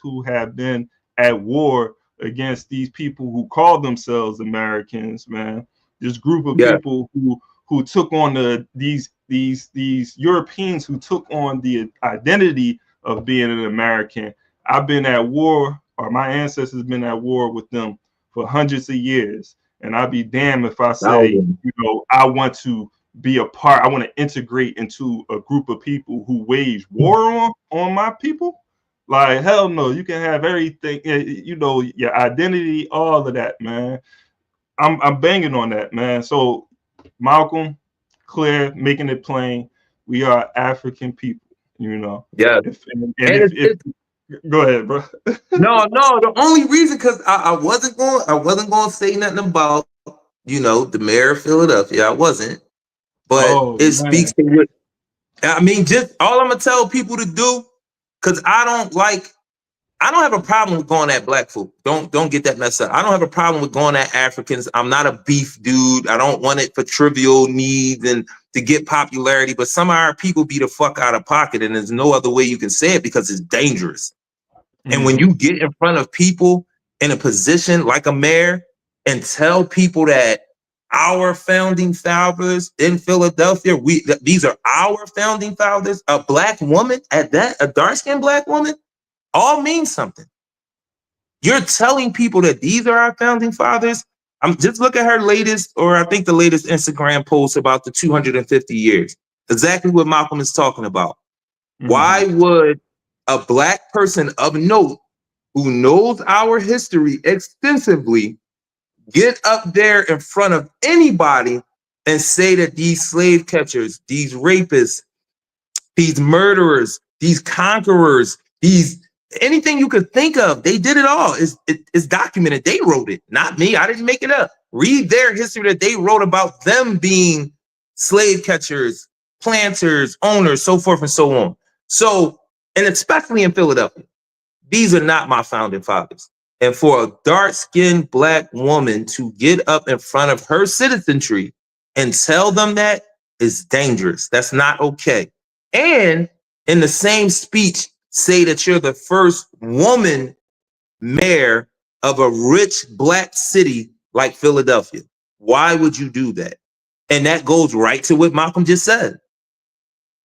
who have been at war against these people who call themselves Americans, man. This group of people who took on these Europeans who took on the identity of being an American. I've been at war, or my ancestors been at war with them for hundreds of years. And I'd be damned if I say, you know, I want to be a part, I want to integrate into a group of people who wage war on my people. Like, hell no, you can have everything, you know, your identity, all of that, man. I'm banging on that, man. So Malcolm, clear, making it plain, we are African people, you know. Yeah. Go ahead, bro. No, the only reason, because I wasn't going to say nothing about, you know, the mayor of Philadelphia. I wasn't. But it speaks to what I mean, just all I'm gonna tell people to do, because I don't have a problem with going at black folk. Don't get that messed up. I don't have a problem with going at Africans. I'm not a beef dude. I don't want it for trivial needs and to get popularity. But some of our people be the fuck out of pocket, and there's no other way you can say it because it's dangerous. Mm-hmm. And when you get in front of people in a position like a mayor and tell people that our founding fathers in Philadelphia, these are our founding fathers, a black woman at that, a dark-skinned black woman, all means something. You're telling people that these are our founding fathers. Just look at her latest, or I think the latest Instagram post about the 250 years. Exactly what Malcolm is talking about. Mm-hmm. Why would a black person of note who knows our history extensively get up there in front of anybody and say that these slave catchers, these rapists, these murderers, these conquerors, these anything you could think of, they did it all. It's documented. They wrote it, not me. I didn't make it up. Read their history that they wrote about them being slave catchers, planters, owners, so forth and so on. So, and especially in Philadelphia, these are not my founding fathers. And for a dark-skinned black woman to get up in front of her citizenry and tell them that is dangerous. That's not okay. And in the same speech, say that you're the first woman mayor of a rich black city like Philadelphia. Why would you do that? And that goes right to what Malcolm just said.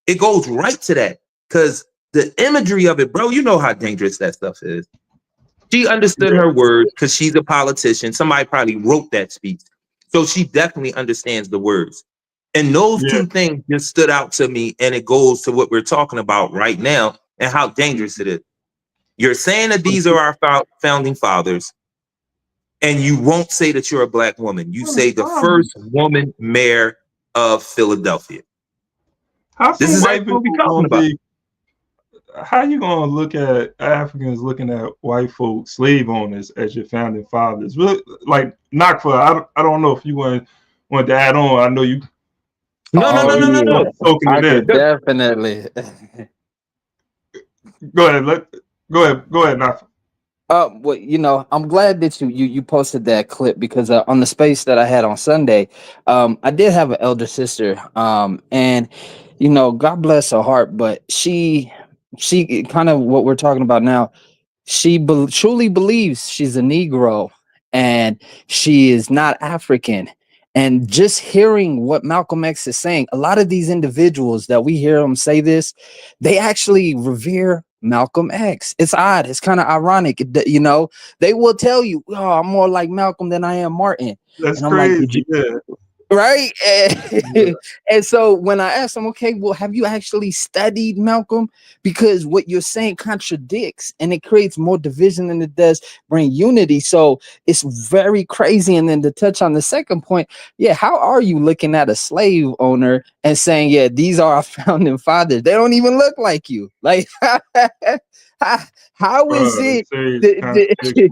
It goes right to that, because the imagery of it, bro, you know how dangerous that stuff is. She understood her words because she's a politician. Somebody probably wrote that speech. So she definitely understands the words. And those two things just stood out to me, and it goes to what we're talking about right now and how dangerous it is. You're saying that these are our founding fathers, and you won't say that you're a black woman. You say the first woman mayor of Philadelphia. This is what we're talking about. How you gonna look at Africans looking at white folks, slave owners, as your founding fathers? Really, like, not for. I don't know if you want to add on. I know you. No. I could definitely. Go ahead. Go ahead, Nafa. Well, you know, I'm glad that you posted that clip, because on the space that I had on Sunday, I did have an elder sister, and you know, God bless her heart, but she kind of what we're talking about now. She truly believes she's a Negro and she is not African. And just hearing what Malcolm X is saying, a lot of these individuals that we hear them say this, they actually revere Malcolm X. It's odd. It's kind of ironic. You know, they will tell you, oh, I'm more like Malcolm than I am Martin. That's crazy. Like, right. And so when I asked them, okay, well, have you actually studied Malcolm? Because what you're saying contradicts, and it creates more division than it does bring unity. So it's very crazy. And then to touch on the second point, how are you looking at a slave owner and saying, these are our founding fathers? They don't even look like you. Like, how is it?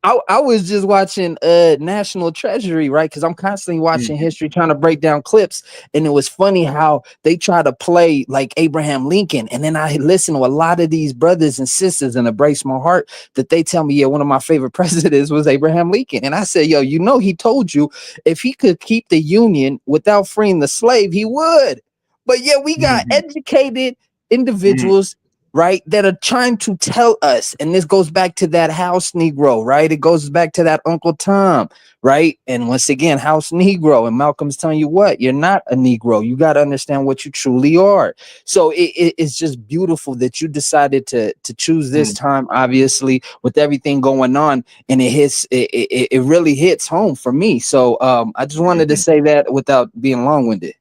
I was just watching National Treasury, right? Because I'm constantly watching history, trying to break down clips. And it was funny how they try to play like Abraham Lincoln. And then I listen to a lot of these brothers and sisters, and it breaks my heart that they tell me, one of my favorite presidents was Abraham Lincoln. And I said, you know, he told you if he could keep the Union without freeing the slave, he would. But we got educated individuals right, that are trying to tell us, and this goes back to that house Negro, right? It goes back to that Uncle Tom, right? And once again, house Negro, and Malcolm's telling you what, you're not a Negro. You got to understand what you truly are. So it's just beautiful that you decided to choose this time, obviously, with everything going on, and it really hits home for me. So I just wanted to say that without being long-winded.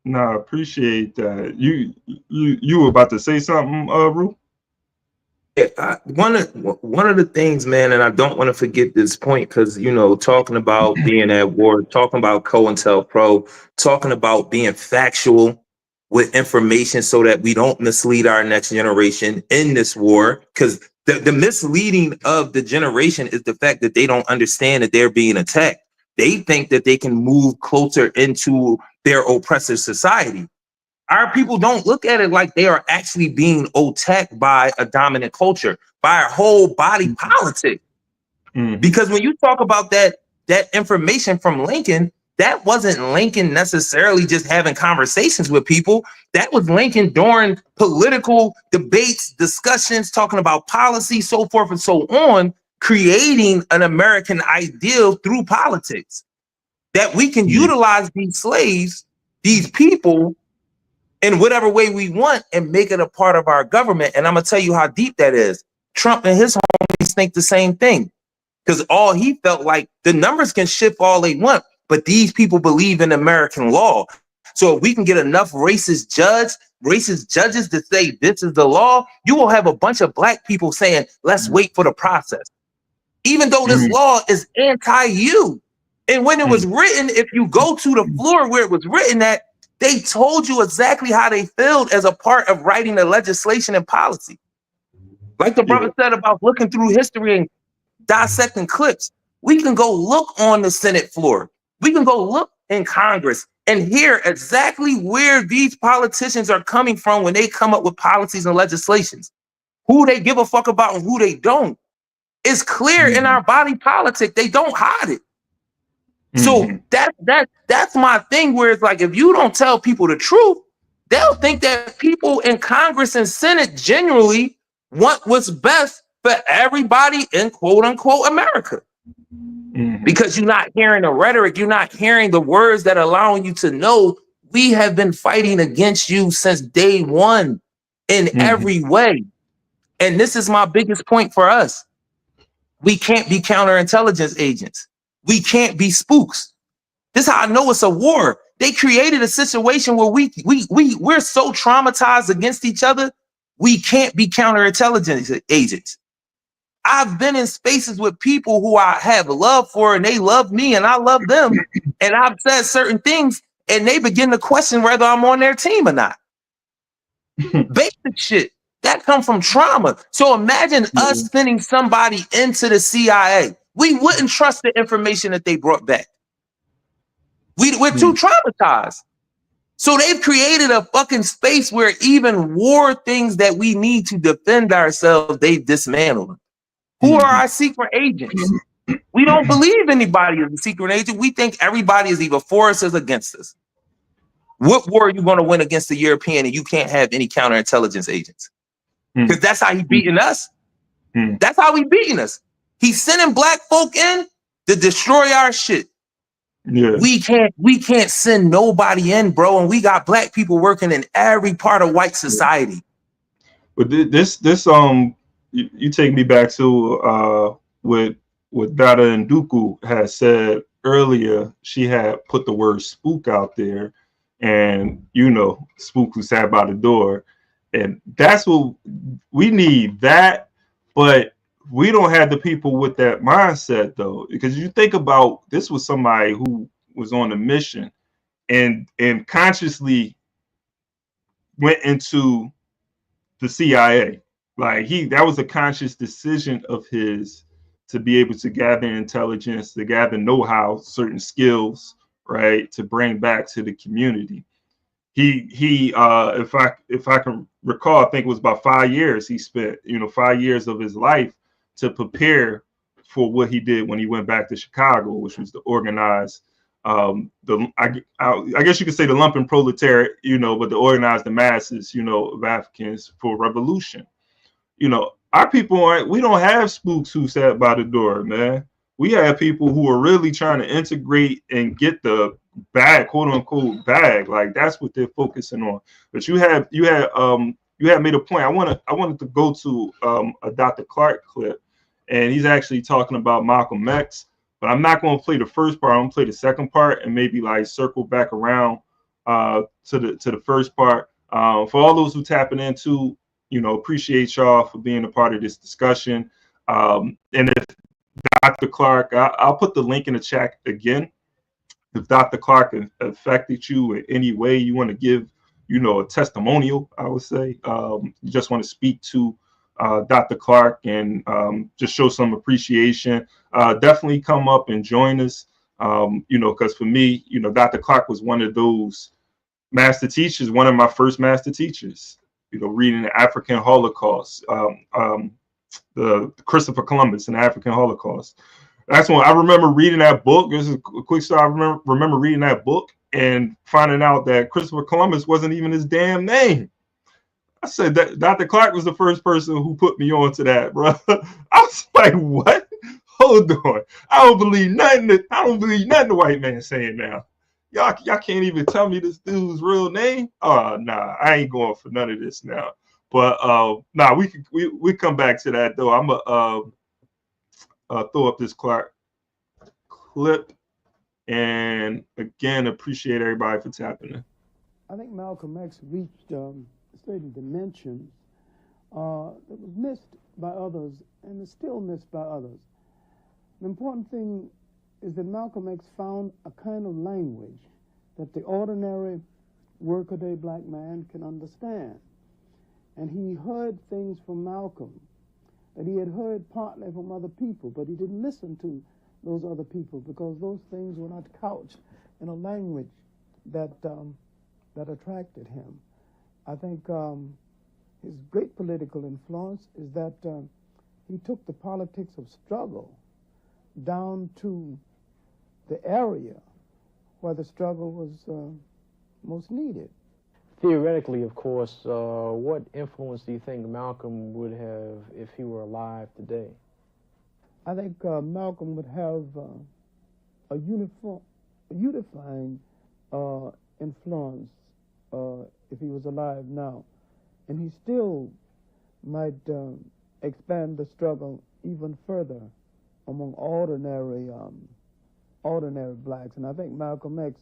No, I appreciate that. You were about to say something, Ru? Yeah, one of the things, man, and I don't want to forget this point, because talking about being at war, talking about COINTELPRO, talking about being factual with information so that we don't mislead our next generation in this war, because the misleading of the generation is the fact that they don't understand that they're being attacked. They think that they can move closer into their oppressive society. Our people don't look at it like they are actually being attacked by a dominant culture, by a whole body politic. Because when you talk about that information from Lincoln, that wasn't Lincoln necessarily just having conversations with people. That was Lincoln during political debates, discussions, talking about policy, so forth and so on, creating an American ideal through politics, that we can utilize these slaves, these people, in whatever way we want and make it a part of our government. And I'm gonna tell you how deep that is. Trump and his homies think the same thing, because all he felt like, the numbers can shift all they want, but these people believe in American law. So if we can get enough racist judges to say this is the law, you will have a bunch of black people saying, let's wait for the process, even though this law is anti-you. And when it was written, if you go to the floor where it was written at, they told you exactly how they felt as a part of writing the legislation and policy. Like the brother said about looking through history and dissecting clips, we can go look on the Senate floor. We can go look in Congress and hear exactly where these politicians are coming from when they come up with policies and legislations, who they give a fuck about and who they don't. It's clear in our body politic. They don't hide it. So that's my thing, where it's like, if you don't tell people the truth, they'll think that people in Congress and Senate genuinely want what's best for everybody in quote unquote America. Because you're not hearing the rhetoric, you're not hearing the words that are allowing you to know we have been fighting against you since day one in every way. And this is my biggest point for us. We can't be counterintelligence agents. We can't be spooks. This is how I know it's a war. They created a situation where we're so traumatized against each other, we can't be counterintelligence agents. I've been in spaces with people who I have love for, and they love me and I love them. And I've said certain things and they begin to question whether I'm on their team or not. Basic shit that come from trauma. So imagine us sending somebody into the CIA. We wouldn't trust the information that they brought back. We're too traumatized. So they've created a fucking space where even war things that we need to defend ourselves, they've dismantled them. Who are our secret agents? We don't believe anybody is a secret agent. We think everybody is either for us or against us. What war are you going to win against the European and you can't have any counterintelligence agents? Because that's how he beating us. That's how he beating us. He's sending black folk in to destroy our shit. We can't send nobody in, bro. And we got black people working in every part of white society. But this you take me back to what Dada Nduku had said earlier. She had put the word spook out there, and spook who sat by the door, and that's what we need. That, but we don't have the people with that mindset, though, because you think about, this was somebody who was on a mission and consciously went into the CIA. Like that was a conscious decision of his to be able to gather intelligence, to gather know-how, certain skills, right, to bring back to the community. He if I can recall, I think it was about 5 years he spent, 5 years of his life to prepare for what he did when he went back to Chicago, which was to organize I guess you could say the lumpen proletariat, but to organize the masses, of Africans for revolution. Our people we don't have spooks who sat by the door, man. We have people who are really trying to integrate and get the bag, quote unquote bag. Like that's what they're focusing on. But you had made a point. I wanted to go to a Dr. Clarke clip, and he's actually talking about Malcolm X. But I'm not going to play the first part. I'm going to play the second part and maybe like circle back around to the first part. For all those who tapping into, appreciate y'all for being a part of this discussion. And if Dr. Clarke, I'll put the link in the chat again. If Dr. Clarke affected you in any way, you want to give, a testimonial, I would say, you just want to speak to Dr. Clarke and just show some appreciation, definitely come up and join us, because for me, Dr. Clarke was one of those master teachers, one of my first master teachers, reading the African Holocaust, the Christopher Columbus and the African Holocaust. That's when I remember reading that book. This is a quick story. I remember reading that book and finding out that Christopher Columbus wasn't even his damn name. I said that Dr. Clarke was the first person who put me on to that, bro. I was like, what? Hold on. I don't believe nothing the white man saying now. Y'all can't even tell me this dude's real name. Oh, nah, I ain't going for none of this now. But we come back to that though. I'm gonna throw up this Clarke clip, and again appreciate everybody for tapping in. I think Malcolm X reached certain dimensions that was missed by others and is still missed by others. The important thing is that Malcolm X found a kind of language that the ordinary workaday black man can understand. And he heard things from Malcolm that he had heard partly from other people, but he didn't listen to those other people because those things were not couched in a language that attracted him. I think his great political influence is that he took the politics of struggle down to the area where the struggle was most needed. Theoretically, of course, what influence do you think Malcolm would have if he were alive today? I think Malcolm would have a unifying influence if he was alive now. And he still might expand the struggle even further among ordinary blacks. And I think Malcolm X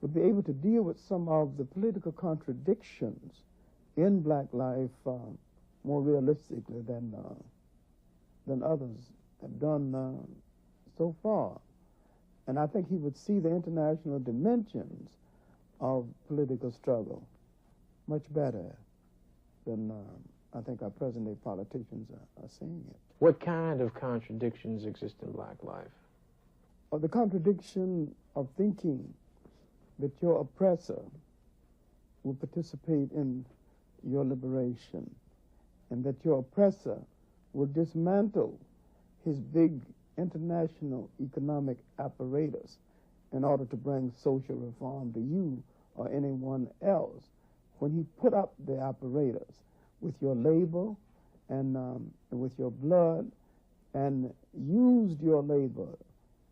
would be able to deal with some of the political contradictions in black life more realistically than others have done so far. And I think he would see the international dimensions of political struggle much better than I think our present-day politicians are seeing it. What kind of contradictions exist in black life? The contradiction of thinking that your oppressor will participate in your liberation, and that your oppressor will dismantle his big international economic apparatus in order to bring social reform to you or anyone else. When he put up the apparatus with your labor and with your blood, and used your labor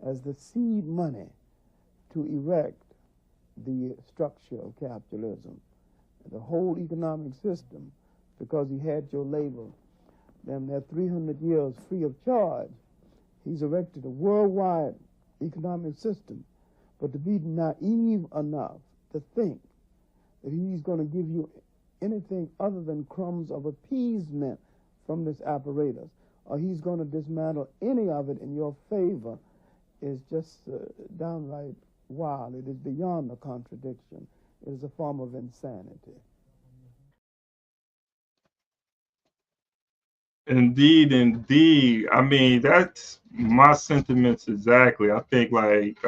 as the seed money to erect the structure of capitalism, the whole economic system, because he had your labor. Then that 300 years free of charge, he's erected a worldwide economic system. But to be naive enough to think that he's going to give you anything other than crumbs of appeasement from this apparatus, or he's going to dismantle any of it in your favor, is just downright wild. It is beyond a contradiction. It is a form of insanity. Indeed, indeed. I mean, that's my sentiments exactly. I think like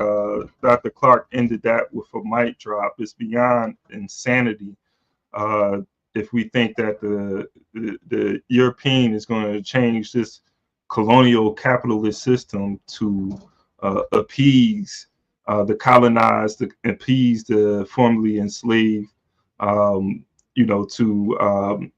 Dr. Clarke ended that with a mic drop. It's beyond insanity. If we think that the European is going to change this colonial capitalist system to appease the colonized, the appeased, the formerly enslaved, you know, to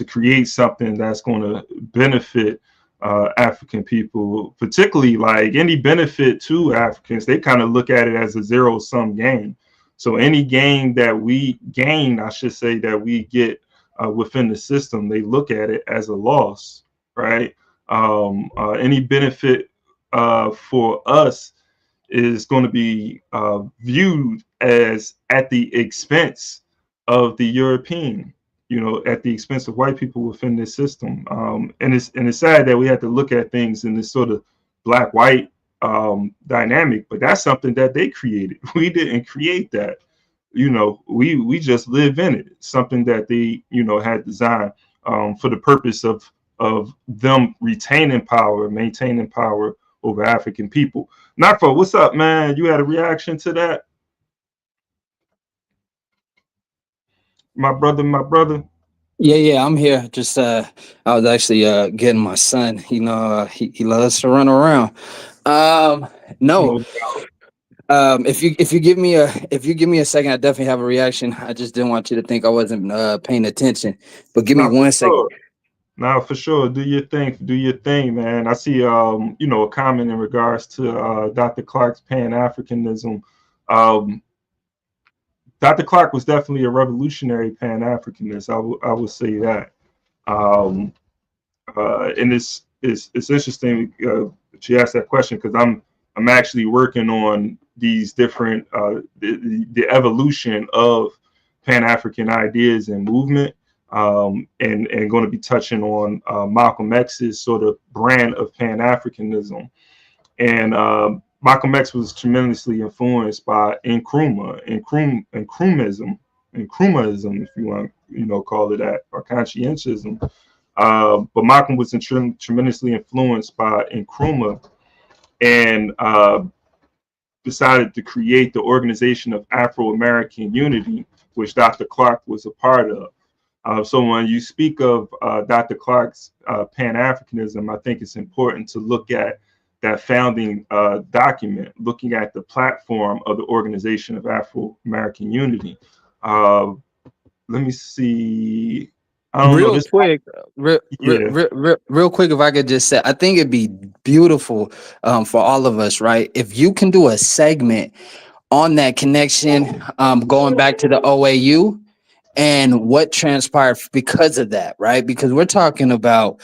create something that's going to benefit African people, particularly like any benefit to Africans. They kind of look at it as a zero-sum game. So any gain that we gain, I should say, that we get within the system, they look at it as a loss, right? Any benefit for us is going to be viewed as at the expense of the European, you know, at the expense of white people within this system. And it's sad that we have to look at things in this sort of black-white dynamic, but that's something that they created. We didn't create that. You know, we just live in it. Something that they, you know, had designed for the purpose of them retaining power, maintaining power over African people. Nakfa, what's up, man? You had a reaction to that? My brother. Yeah, I'm here. Just I was actually getting my son. You know, he loves to run around. No. If you give me a second, I definitely have a reaction. I just didn't want you to think I wasn't paying attention. But give me 1 second. Now, for sure, do your thing, man. I see, you know, a comment in regards to Dr. Clarke's Pan-Afrikanism. Dr. Clarke was definitely a revolutionary Pan-Africanist. I would say that. And it's interesting that you asked that question, because I'm actually working on these different the evolution of Pan-African ideas and movement. And going to be touching on Malcolm X's sort of brand of Pan-Africanism. And Malcolm X was tremendously influenced by Nkrumah, if you want, you know, call it that, or conscientism. But Malcolm was tremendously influenced by Nkrumah, and decided to create the Organization of Afro-American Unity, which Dr. Clarke was a part of. So when you speak of Dr. Clarke's Pan-Africanism, I think it's important to look at that founding document, looking at the platform of the Organization of Afro-American Unity. Let me see. Real quick, if I could just say, I think it'd be beautiful for all of us, right? If you can do a segment on that connection, going back to the OAU, and what transpired because of that, right? Because we're talking about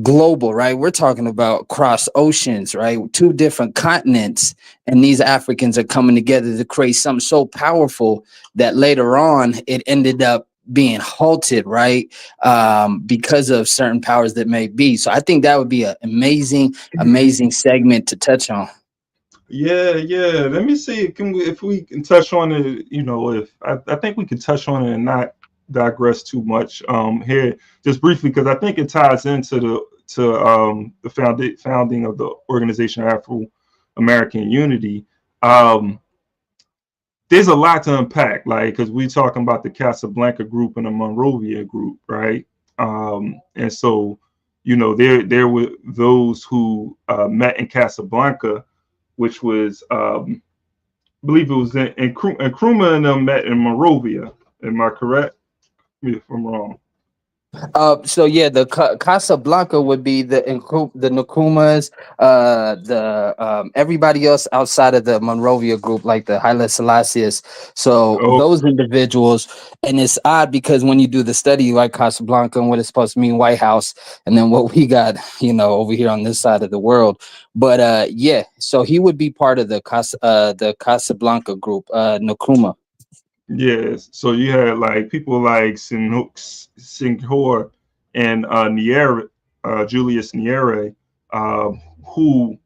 global, right? We're talking about across oceans, right? 2 different continents, and these Africans are coming together to create something so powerful that later on it ended up being halted, right? Because of certain powers that may be. So I think that would be an amazing segment to touch on. Yeah. Let me see if we can touch on it. You know, if I think we can touch on it and not digress too much here, just briefly, because I think it ties into the founding of the Organization of Afro-American Unity. There's a lot to unpack, like, because we're talking about the Casablanca group and the Monrovia group, right? And so, you know, there were those who met in Casablanca, which was, I believe it was in Nkrumah and them met in Monrovia. Am I correct? If I'm wrong. So yeah, the Casablanca would be the Nkrumahs, everybody else outside of the Monrovia group, like the Haile Selassies. So those individuals, and it's odd because when you do the study, like Casablanca and what it's supposed to mean, White House, and then what we got, you know, over here on this side of the world. But yeah, so he would be part of the Casablanca group, Nkrumah. Yes, so you had like people like Senghor and Julius Nyerere, who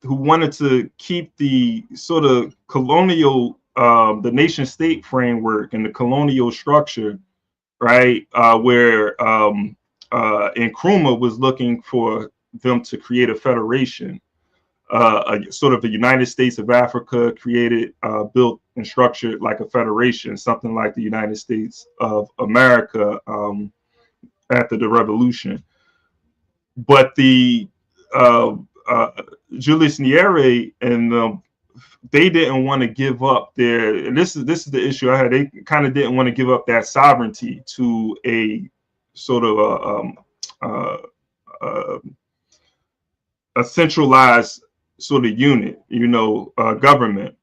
wanted to keep the sort of colonial, the nation state framework and the colonial structure, right? Where Nkrumah was looking for them to create a federation. A sort of the United States of Africa created, built and structured like a federation, something like the United States of America after the revolution. But the Julius Nyerere and they didn't want to give up their, and this is the issue I had. They kind of didn't want to give up that sovereignty to a sort of a centralized sort of unit, government.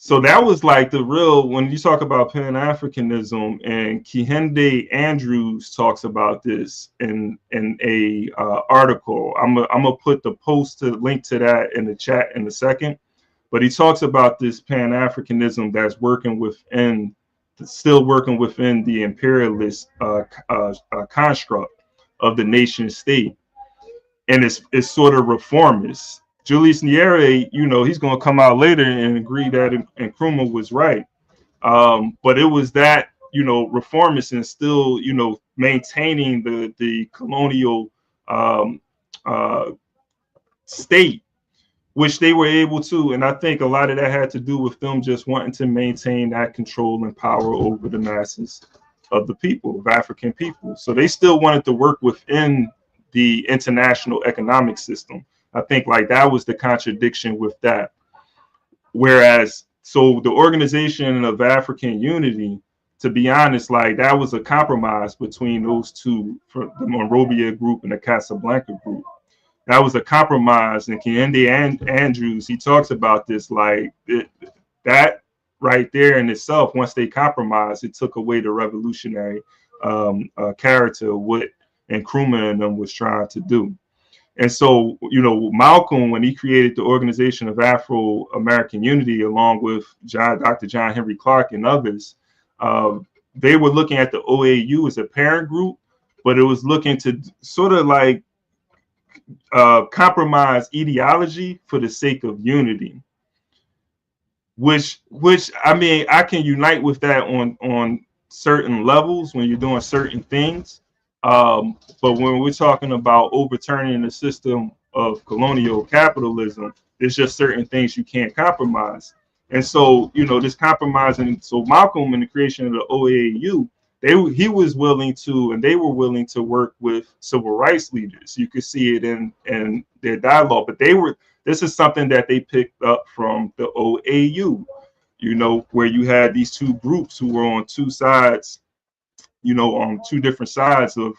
So that was like the real, when you talk about Pan-Africanism, and Kehinde Andrews talks about this in a article. I'm gonna put the link to that in the chat in a second. But he talks about this Pan-Africanism that's still working within the imperialist construct of the nation state, and it's sort of reformist. Julius Nyerere, he's going to come out later and agree that Nkrumah was right. But it was that, reformist and still, maintaining the colonial state, which they were able to. And I think a lot of that had to do with them just wanting to maintain that control and power over the masses of the people, of African people. So they still wanted to work within the international economic system. I think like that was the contradiction with that. Whereas, so the Organization of African Unity, to be honest, like that was a compromise between those two, the Monrovia group and the Casablanca group. That was a compromise. And Kehinde Andrews, he talks about this, like that right there in itself, once they compromised, it took away the revolutionary character of what Nkrumah and them was trying to do. And so, Malcolm, when he created the Organization of Afro-American Unity, along with Dr. John Henrik Clarke and others, they were looking at the OAU as a parent group, but it was looking to sort of like compromise ideology for the sake of unity. Which I mean, I can unite with that on certain levels when you're doing certain things. But when we're talking about overturning the system of colonial capitalism, there's just certain things you can't compromise. And so, this compromising. So Malcolm, in the creation of the OAU, he was willing to, and they were willing to work with civil rights leaders. You could see it in their dialogue. But this is something that they picked up from the OAU, where you had these two groups who were on two sides, on two different sides of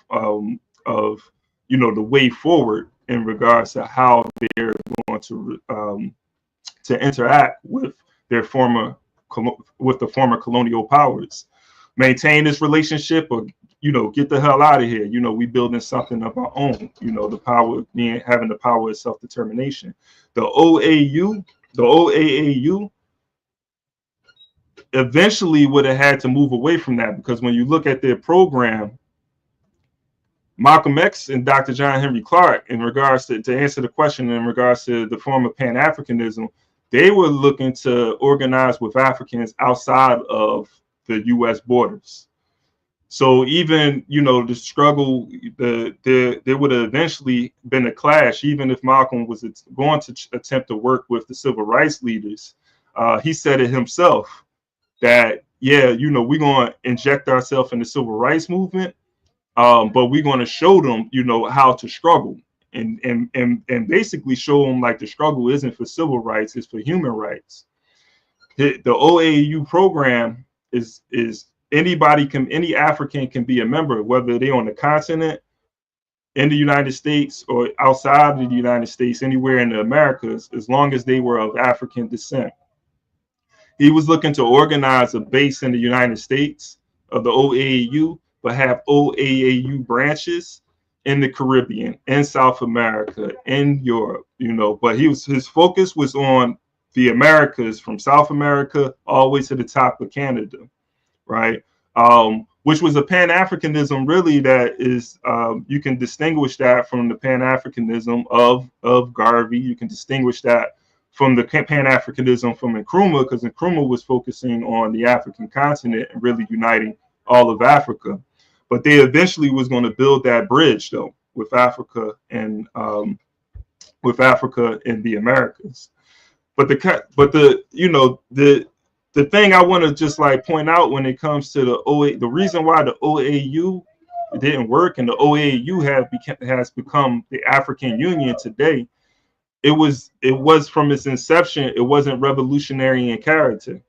the way forward in regards to how they're going to interact with the former colonial powers, maintain this relationship, or get the hell out of here. We building something of our own. The power having the power of self-determination. The OAU eventually would have had to move away from that, because when you look at their program, Malcolm X and Dr. John Henrik Clarke, in regards to answer the question in regards to the form of Pan-Africanism, they were looking to organize with Africans outside of the U.S. borders. So even, the struggle, there would have eventually been a clash, even if Malcolm was going to attempt to work with the civil rights leaders. He said it himself, that, we're going to inject ourselves in the civil rights movement, but we're going to show them, how to struggle, and basically show them like the struggle isn't for civil rights, it's for human rights. The OAU program is any African can be a member, whether they're on the continent, in the United States, or outside of the United States, anywhere in the Americas, as long as they were of African descent. He was looking to organize a base in the United States of the OAU, but have OAU branches in the Caribbean, in South America, in Europe, but his focus was on the Americas, from South America all the way to the top of Canada, right? Which was a Pan-Africanism, really, that is, you can distinguish that from the Pan-Africanism of Garvey. You can distinguish that from the Pan-Africanism from Nkrumah, because Nkrumah was focusing on the African continent and really uniting all of Africa. But they eventually was going to build that bridge, though, with Africa and the Americas. But the thing I want to just like point out when it comes to the reason why the OAU didn't work and the OAU has become the African Union today it was from its inception, it wasn't revolutionary in character.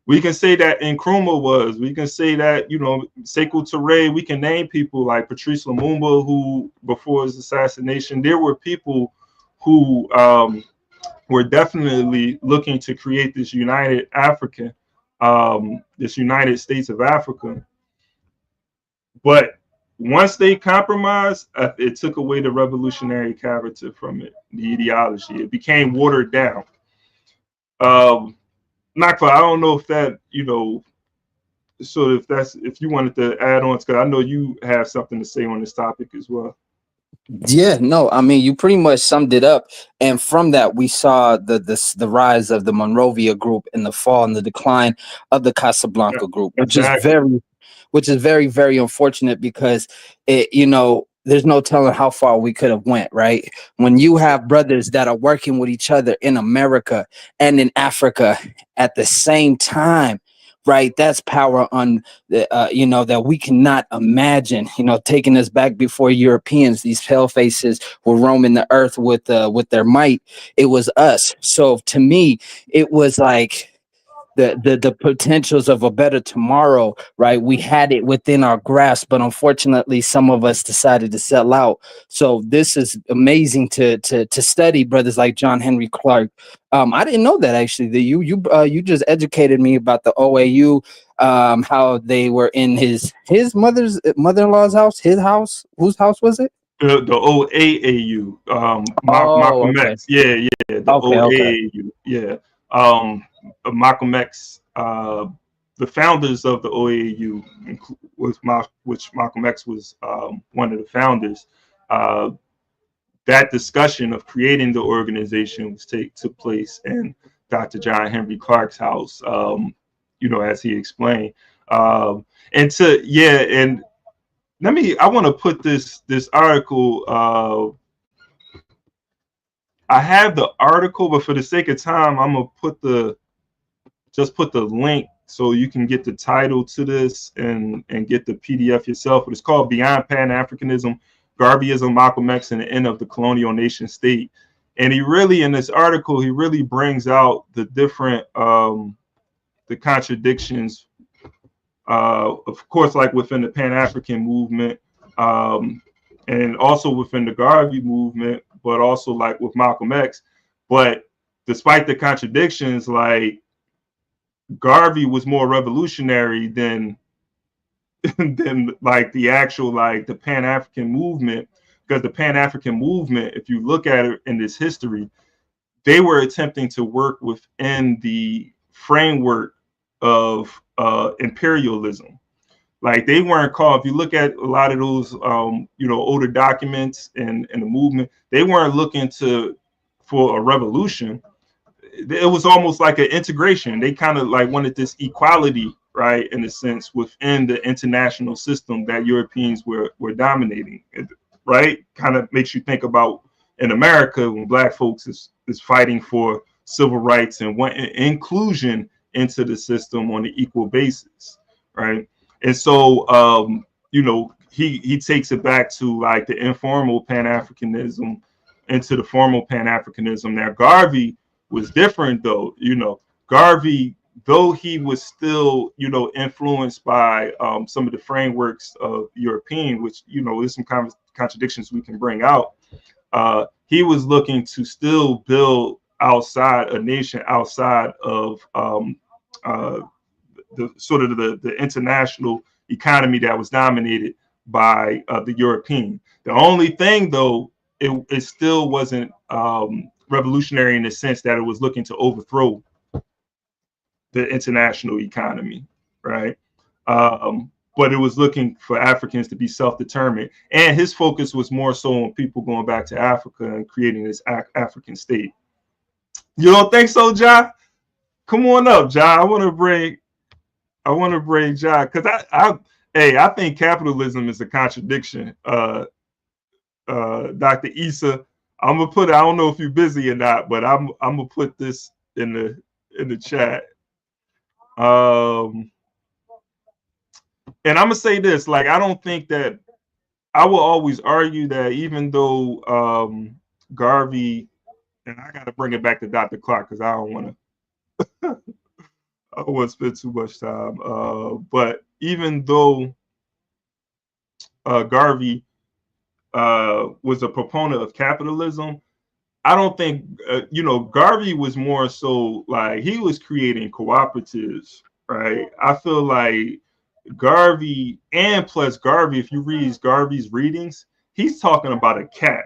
We can say that Nkrumah was. We can say that, you know, Sekou Touré. We can name people like Patrice Lumumba, who before his assassination, there were people who were definitely looking to create this united African, this United States of Africa. But once they compromised, it took away the revolutionary character from it, the ideology. It became watered down. Nakfa, I don't know if that, you know, so if you wanted to add on, because I know you have something to say on this topic as well. Yeah, no, I mean, you pretty much summed it up. And from that, we saw the rise of the Monrovia group and the fall and the decline of the Casablanca group, which is very, very unfortunate, because it, you know, there's no telling how far we could have went, right? When you have brothers that are working with each other in America and in Africa at the same time, right? That's power on the, you know, that we cannot imagine, you know, taking us back before Europeans. These pale faces were roaming the earth with their might. It was us. So to me, it was like the potentials of a better tomorrow, right? We had it within our grasp, but unfortunately, some of us decided to sell out. So this is amazing to study brothers like John Henrik Clarke. I didn't know that, actually. That you just educated me about the OAU, how they were in his mother-in-law's house, his house. Whose house was it? The OAAU, Malcolm X. Yeah, the OAAU. Yeah. Malcolm X, the founders of the OAU, which Malcolm X was one of the founders. That discussion of creating the organization took place in Dr. John Henrik Clarke's house, you know, as he explained. I want to put this article. I have the article, but for the sake of time, I'm gonna put the link so you can get the title to this and get the PDF yourself. But it's called Beyond Pan-Africanism, Garveyism, Malcolm X, and the End of the Colonial Nation State. And he really, in this article, he really brings out the different the contradictions, of course, like within the Pan-African movement, and also within the Garvey movement, but also like with Malcolm X. But despite the contradictions, like Garvey was more revolutionary than like the actual, like the Pan-African movement, because the Pan-African movement, if you look at it in this history, they were attempting to work within the framework of imperialism. Like they weren't called, if you look at a lot of those, you know, older documents and the movement, they weren't looking for a revolution. It was almost like an integration. They kind of like wanted this equality, right, in a sense, within the international system that Europeans were dominating, right? Kind of makes you think about in America when Black folks is fighting for civil rights and want inclusion into the system on an equal basis, right? And so, you know, he takes it back to like the informal Pan-Africanism into the formal Pan-Africanism. Now, Garvey was different, though. You know, Garvey, though he was still, you know, influenced by some of the frameworks of European, which, you know, there's some contradictions we can bring out. He was looking to still build outside a nation outside of the sort of the international economy that was dominated by the European. The only thing, though, it still wasn't revolutionary in the sense that it was looking to overthrow the international economy, right? But it was looking for Africans to be self-determined. And his focus was more so on people going back to Africa and creating this African state. You don't think so, Ja? Come on up, Ja. I want to bring Ja, because I think capitalism is a contradiction. Dr. Issa, I'm gonna put it, I don't know if you're busy or not, but I'm gonna put this in the chat. And I'm gonna say this, like, I don't think that, I will always argue that even though Garvey and I got to bring it back to Dr. Clarke because I don't want to. I don't want to spend too much time. But even though Garvey was a proponent of capitalism, I don't think, Garvey was more so like he was creating cooperatives, right? I feel like Garvey, and plus Garvey, if you read Garvey's readings, he's talking about a cap.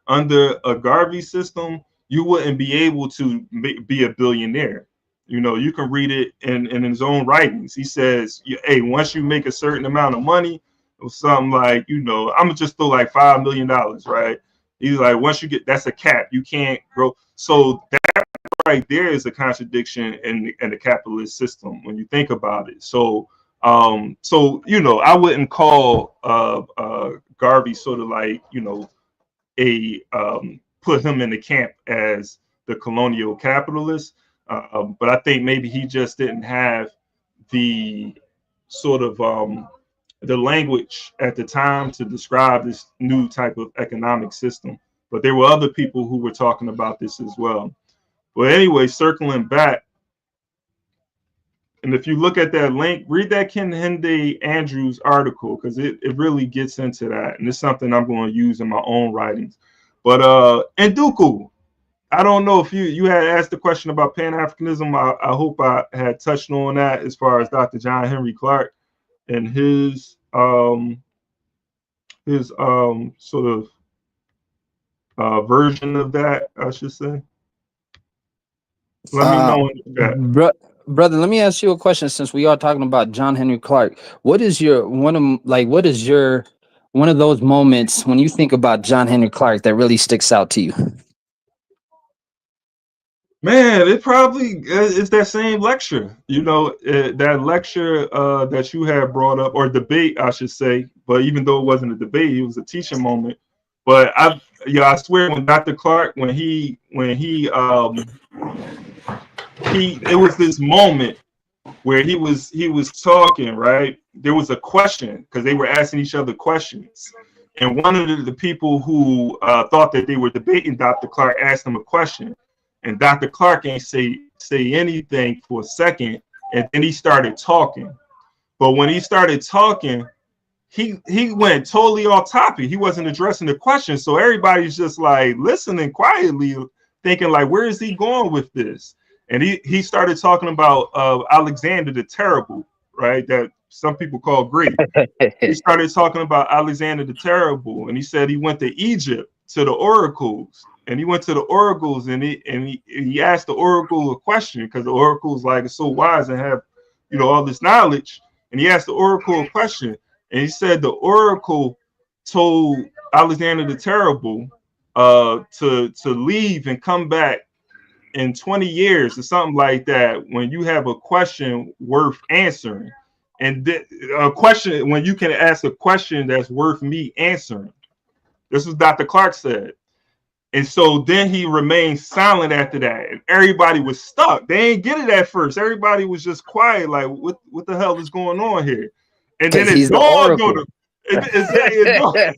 Under a Garvey system, you wouldn't be able to be a billionaire. You can read it in his own writings. He says, hey, once you make a certain amount of money, or something like, I'm gonna just throw like $5 million, right? He's like, once you get, that's a cap. You can't grow. So that right there is a contradiction in the capitalist system when you think about it. So, I wouldn't call Garvey sort of like, put him in the camp as the colonial capitalist. But I think maybe he just didn't have the sort of the language at the time to describe this new type of economic system. But there were other people who were talking about this as well. But anyway, circling back, and if you look at that link, read that Kehinde Andrews article, because it really gets into that. And it's something I'm going to use in my own writings. But Nduku, I don't know if you had asked the question about Pan-Afrikanism. I hope I had touched on that as far as Dr. John Henrik Clarke and his sort of version of that, I should say. Let me know in the chat. Brother, let me ask you a question. Since we are talking about John Henrik Clarke, what is one of those moments when you think about John Henrik Clarke that really sticks out to you? Man, it probably is that same lecture, that lecture that you had brought up, or debate, I should say. But even though it wasn't a debate, it was a teaching moment. But I swear, when Dr. Clarke, it was this moment where he was talking, right? There was a question because they were asking each other questions, and one of the people who thought that they were debating Dr. Clarke asked him a question. And Dr. Clarke ain't say anything for a second, and then he started talking. But when he started talking, he went totally off topic. He wasn't addressing the question, so everybody's just like listening quietly, thinking like, where is he going with this? And he started talking about Alexander the Terrible, right? That some people call great. He started talking about Alexander the Terrible, and he said he went to Egypt to the oracles. And he went to the oracles and he asked the oracle a question because the oracle's like so wise and have all this knowledge. And he asked the oracle a question, and he said the oracle told Alexander the Terrible to leave and come back in 20 years or something like that when you have a question worth answering. And a question when you can ask a question that's worth me answering. This is Dr. Clarke said. And so then he remained silent after that. And everybody was stuck. They ain't get it at first. Everybody was just quiet, like, what the hell is going on here? And then it dawned on him. It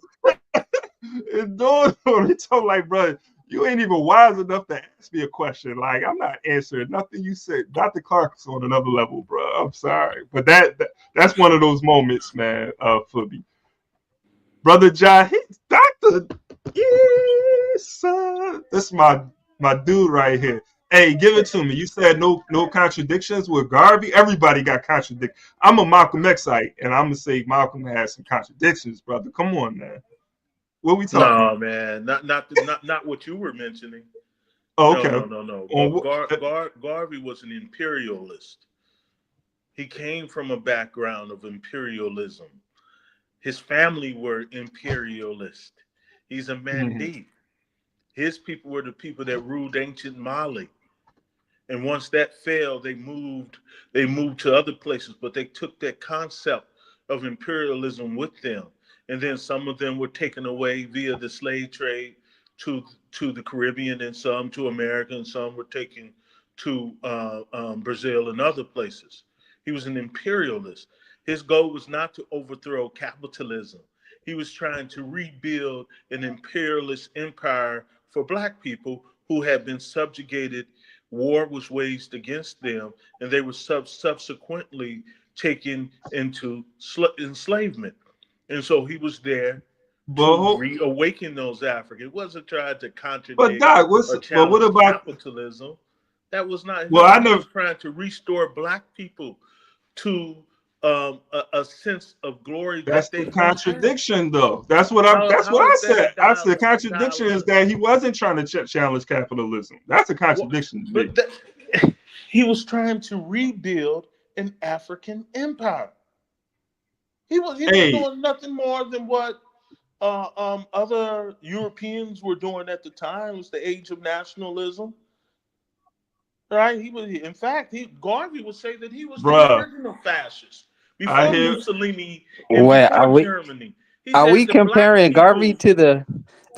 dawned on him. He told like, brother, you ain't even wise enough to ask me a question. Like, I'm not answering nothing you said. Dr. Clarke's on another level, bro. I'm sorry. But that's one of those moments, man, for me. Brother John, Dr. Yes, sir. That's my dude right here. Hey, give it to me. You said no contradictions with Garvey. Everybody got contradictions. I'm a Malcolm Xite, and I'm gonna say Malcolm has some contradictions, brother. Come on, man. What we talking? No, man, not what you were mentioning. Oh, okay. No. Garvey was an imperialist. He came from a background of imperialism. His family were imperialist. He's a Mandee. His people were the people that ruled ancient Mali. And once that failed, they moved to other places, but they took that concept of imperialism with them. And then some of them were taken away via the slave trade to the Caribbean, and some to America, and some were taken to Brazil and other places. He was an imperialist. His goal was not to overthrow capitalism. He was trying to rebuild an imperialist empire for Black people who had been subjugated. War was waged against them, and they were subsequently taken into enslavement. And so he was there to reawaken those Africans. It wasn't trying to contradict or challenge capitalism. That was not. He was trying to restore Black people to a sense of glory. That's the contradiction, though. That's what I said. I said the contradiction is that he wasn't trying to challenge capitalism. That's a contradiction. But he was trying to rebuild an African empire. He was doing nothing more than what other Europeans were doing at the time. It was the age of nationalism. Right? He was, in fact, Garvey would say that he was the original fascist. Before Mussolini and before Germany. Are we comparing Garvey to the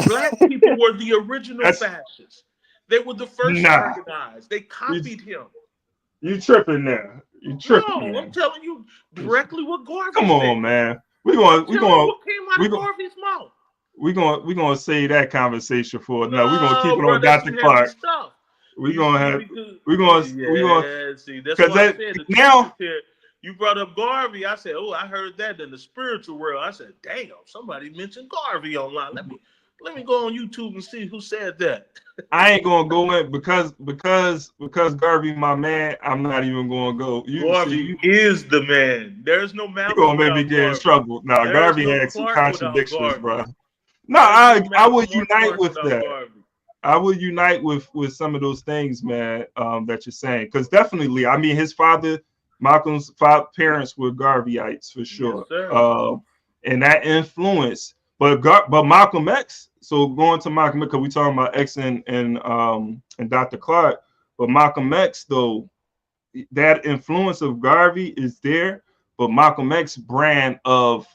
Black people were the original fascists. They were the first organized. They copied him. You tripping now. You tripping. No, I'm telling you directly what Garvey said. Come on, man. What came out of Garvey's mouth. We're gonna save that conversation for no. We're gonna keep it on Dr. Clarke. We're gonna see. That's what I said. Now you brought up Garvey. I said, "Oh, I heard that in the spiritual world." I said, "Damn, somebody mentioned Garvey online. Let me go on YouTube and see who said that." I ain't gonna go in because Garvey, my man. I'm not even gonna go. Garvey is the man. There's no Malcolm. You gonna make me get in trouble? No, Garvey had some contradictions, bro. No, I would unite with that. Garvey. I would unite with some of those things, man, that you're saying. Because definitely, I mean, his father, Malcolm's parents were Garveyites for sure. Yes, and that influence. But Malcolm X, so going to Malcolm X, because we're talking about X and Dr. Clarke, but Malcolm X, though, that influence of Garvey is there, but Malcolm X brand of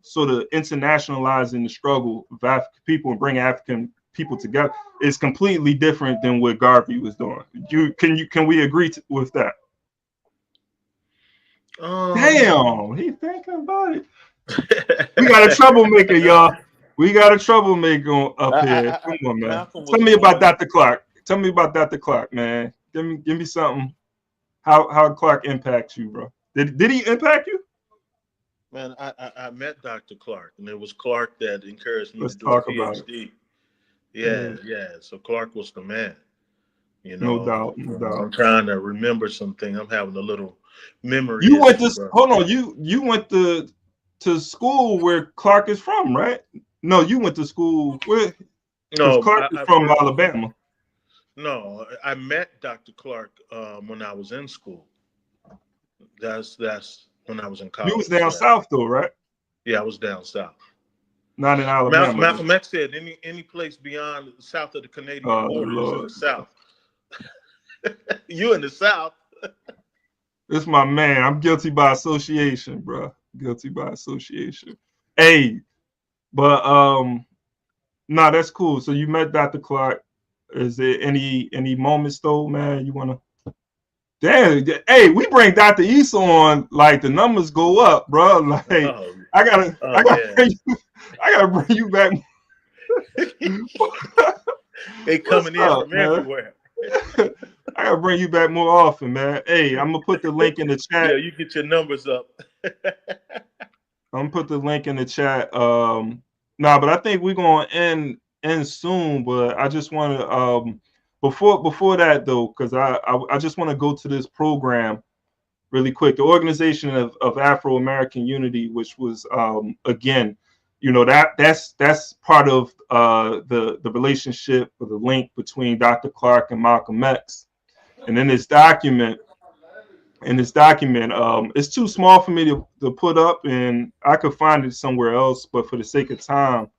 sort of internationalizing the struggle of African people and bringing African people together is completely different than what Garvey was doing. Can we agree with that? Damn, he thinking about it. We got a troublemaker, y'all. We got a troublemaker up here. Come on, man. Tell me about Dr. Clarke. Tell me about Dr. Clarke, man. Give me something. How Clarke impacts you, bro? Did he impact you? Man, I met Dr. Clarke, and it was Clarke that encouraged me to do talk a PhD. Yeah. So Clarke was the man. You know, no doubt. I'm trying to remember something. I'm having a little memory. You went to hold on. You went to school where Clarke is from, right? No, you went to school where? No, Clarke is from Alabama. No, I met Dr. Clarke when I was in school. That's when I was in college. You was down south though, right? Yeah, I was down south. Not in Alabama. Malcolm X said any place beyond south of the Canadian border is in the south. You in the south. This is my man. I'm guilty by association, bro. Guilty by association. Hey, but no, that's cool. So you met Dr. Clarke. Is there any moments though, man? You wanna? Damn, hey, we bring Dr. Issa on, like the numbers go up, bro. Like I gotta bring you back. They coming in from everywhere. I gotta bring you back more often, man. Hey, I'm gonna put the link in the chat. Yeah, you get your numbers up. I'm gonna put the link in the chat. But I think we're gonna end soon. But I just want to before that though, because I just want to go to this program really quick. The Organization of Afro-American Unity, which was again, you know, that's part of the relationship or the link between Dr. Clarke and Malcolm X. And in this document, it's too small for me to put up, and I could find it somewhere else. But for the sake of time,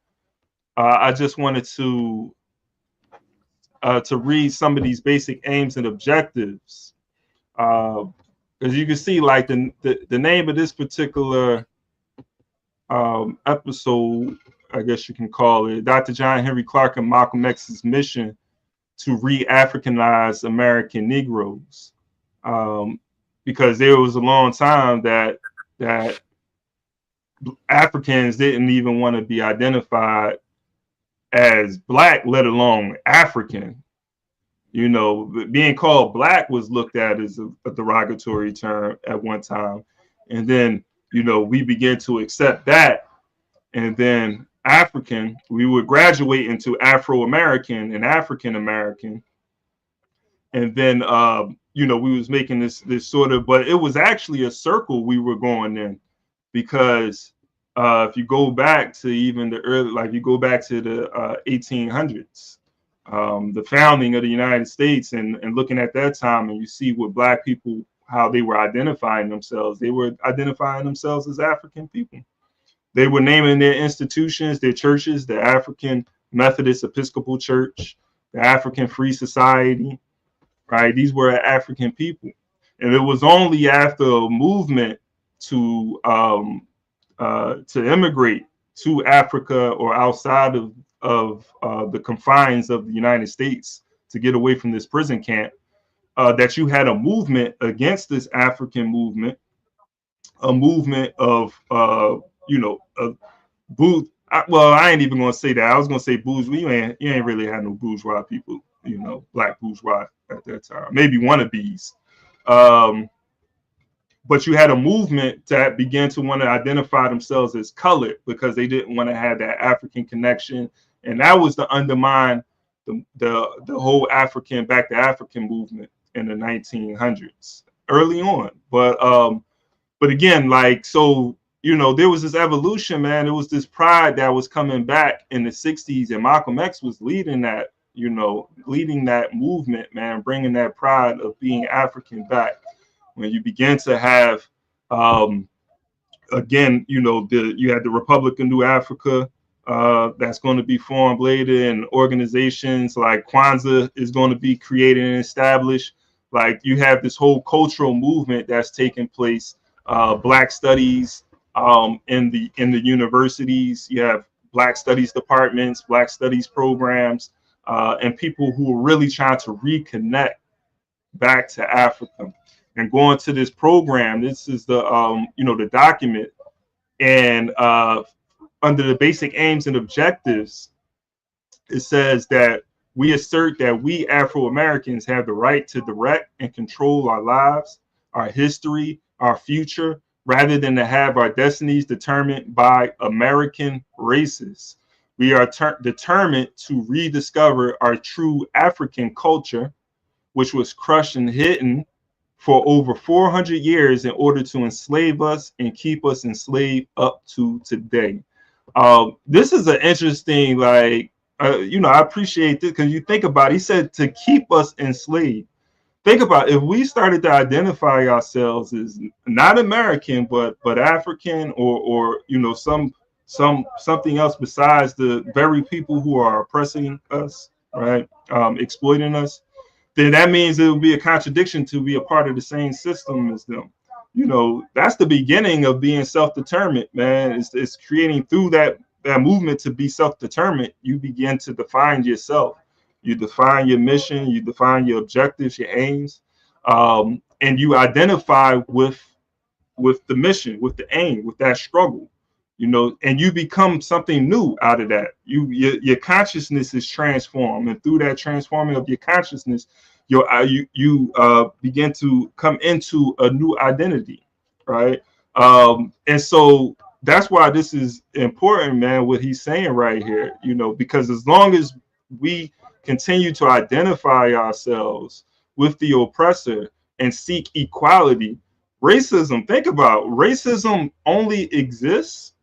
I just wanted to read some of these basic aims and objectives. As you can see, like the name of this particular episode, I guess you can call it, Dr. John Henrik Clarke and Malcolm X's mission to re-Afrikanize American Negroes. Because there was a long time that Africans didn't even want to be identified as Black, let alone African. You know, being called black was looked at as a derogatory term at one time. And then, you know, we began to accept that. And then African, we would graduate into Afro-American and African-American. And then, you know, we was making this sort of, but it was actually a circle we were going in, because if you go back to even the early, like you go back to the 1800s, the founding of the United States, and looking at that time, and you see what black people, how they were identifying themselves. They were identifying themselves as African people. They were naming their institutions, their churches, the African Methodist Episcopal Church, the African Free Society, right? These were African people. And it was only after a movement to immigrate to Africa or outside of the confines of the United States to get away from this prison camp, that you had a movement against this African movement, a movement of, you know, well, I ain't even gonna say that. I was gonna say bourgeois. You ain't really had no bourgeois people, you know, black bourgeois at that time. Maybe wannabes. But you had a movement that began to want to identify themselves as colored because they didn't want to have that African connection, and that was to undermine the whole African back to African movement in the 1900s, early on. But again, like, so, you know, there was this evolution, man. There was this pride that was coming back in the 60s, and Malcolm X was leading that, you know, leading that movement, man, bringing that pride of being African back. When you begin to have, again, you know, you had the Republic of New Africa that's going to be formed later, and organizations like Kwanzaa is going to be created and established. Like, you have this whole cultural movement that's taking place. Black studies in the universities. You have Black studies departments, Black studies programs, and people who are really trying to reconnect back to Africa. And going to this program, this is the you know, the document, and under the basic aims and objectives, it says that we assert that we Afro-Americans have the right to direct and control our lives, our history, our future, rather than to have our destinies determined by American races. We are determined to rediscover our true African culture, which was crushed and hidden for over 400 years in order to enslave us and keep us enslaved up to today. This is an interesting, like, you know, I appreciate this because you think about it. He said to keep us enslaved. Think about it, if we started to identify ourselves as not American, but African, or you know, something else besides the very people who are oppressing us, right, exploiting us, then that means it would be a contradiction to be a part of the same system as them. You know, that's the beginning of being self-determined, man. It's creating through that movement to be self-determined. You begin to define yourself. You define your mission, you define your objectives, your aims, and you identify with the mission, with the aim, with that struggle, you know, and you become something new out of that. Your consciousness is transformed, and through that transforming of your consciousness, you begin to come into a new identity, right? And so that's why this is important, man, what he's saying right here, you know, because as long as we continue to identify ourselves with the oppressor and seek equality, racism, think about racism only exists.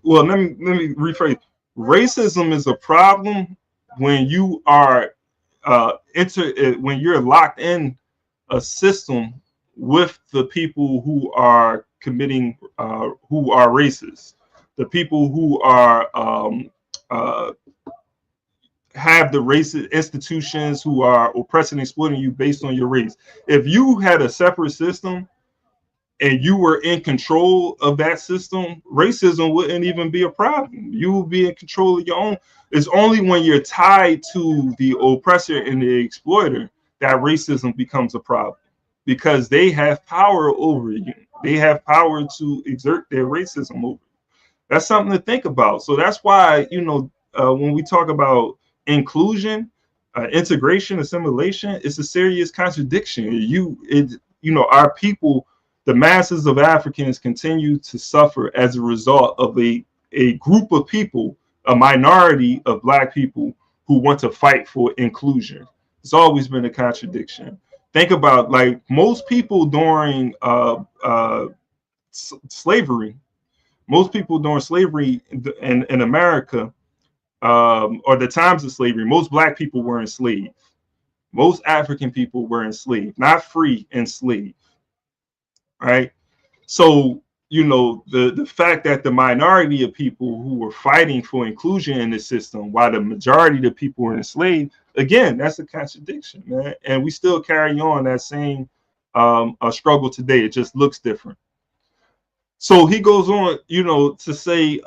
Well, let me rephrase. Racism is a problem when you are when you're locked in a system with the people who are committing, who are racist, the people who are have the racist institutions who are oppressing and exploiting you based on your race. If you had a separate system and you were in control of that system, racism wouldn't even be a problem. You would be in control of your own. It's only when you're tied to the oppressor and the exploiter that racism becomes a problem, because they have power over you. They have power to exert their racism over you. That's something to think about. So that's why, you know, when we talk about inclusion, integration, assimilation, it's a serious contradiction. Our people, the masses of Africans, continue to suffer as a result of a group of people, a minority of Black people who want to fight for inclusion. It's always been a contradiction. Think about, like, most people during slavery, in America, or the times of slavery, most Black people were enslaved. Most African people were enslaved, not free, enslaved. Right? So, the fact that the minority of people who were fighting for inclusion in the system, while the majority of the people were enslaved, again, that's a contradiction, man. And we still carry on that same struggle today. It just looks different. So he goes on, to say,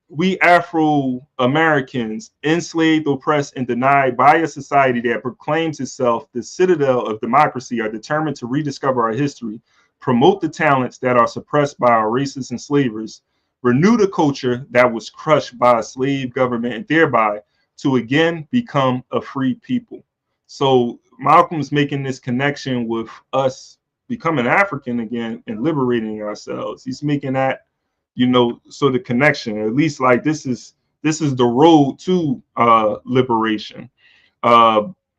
we Afro-Americans, enslaved, oppressed, and denied by a society that proclaims itself the citadel of democracy, are determined to rediscover our history, promote the talents that are suppressed by our racists and slavers, renew the culture that was crushed by a slave government, and thereby to again become a free people. So Malcolm's making this connection with us becoming African again and liberating ourselves. He's making that, sort of connection. At least, like, this is the road to liberation.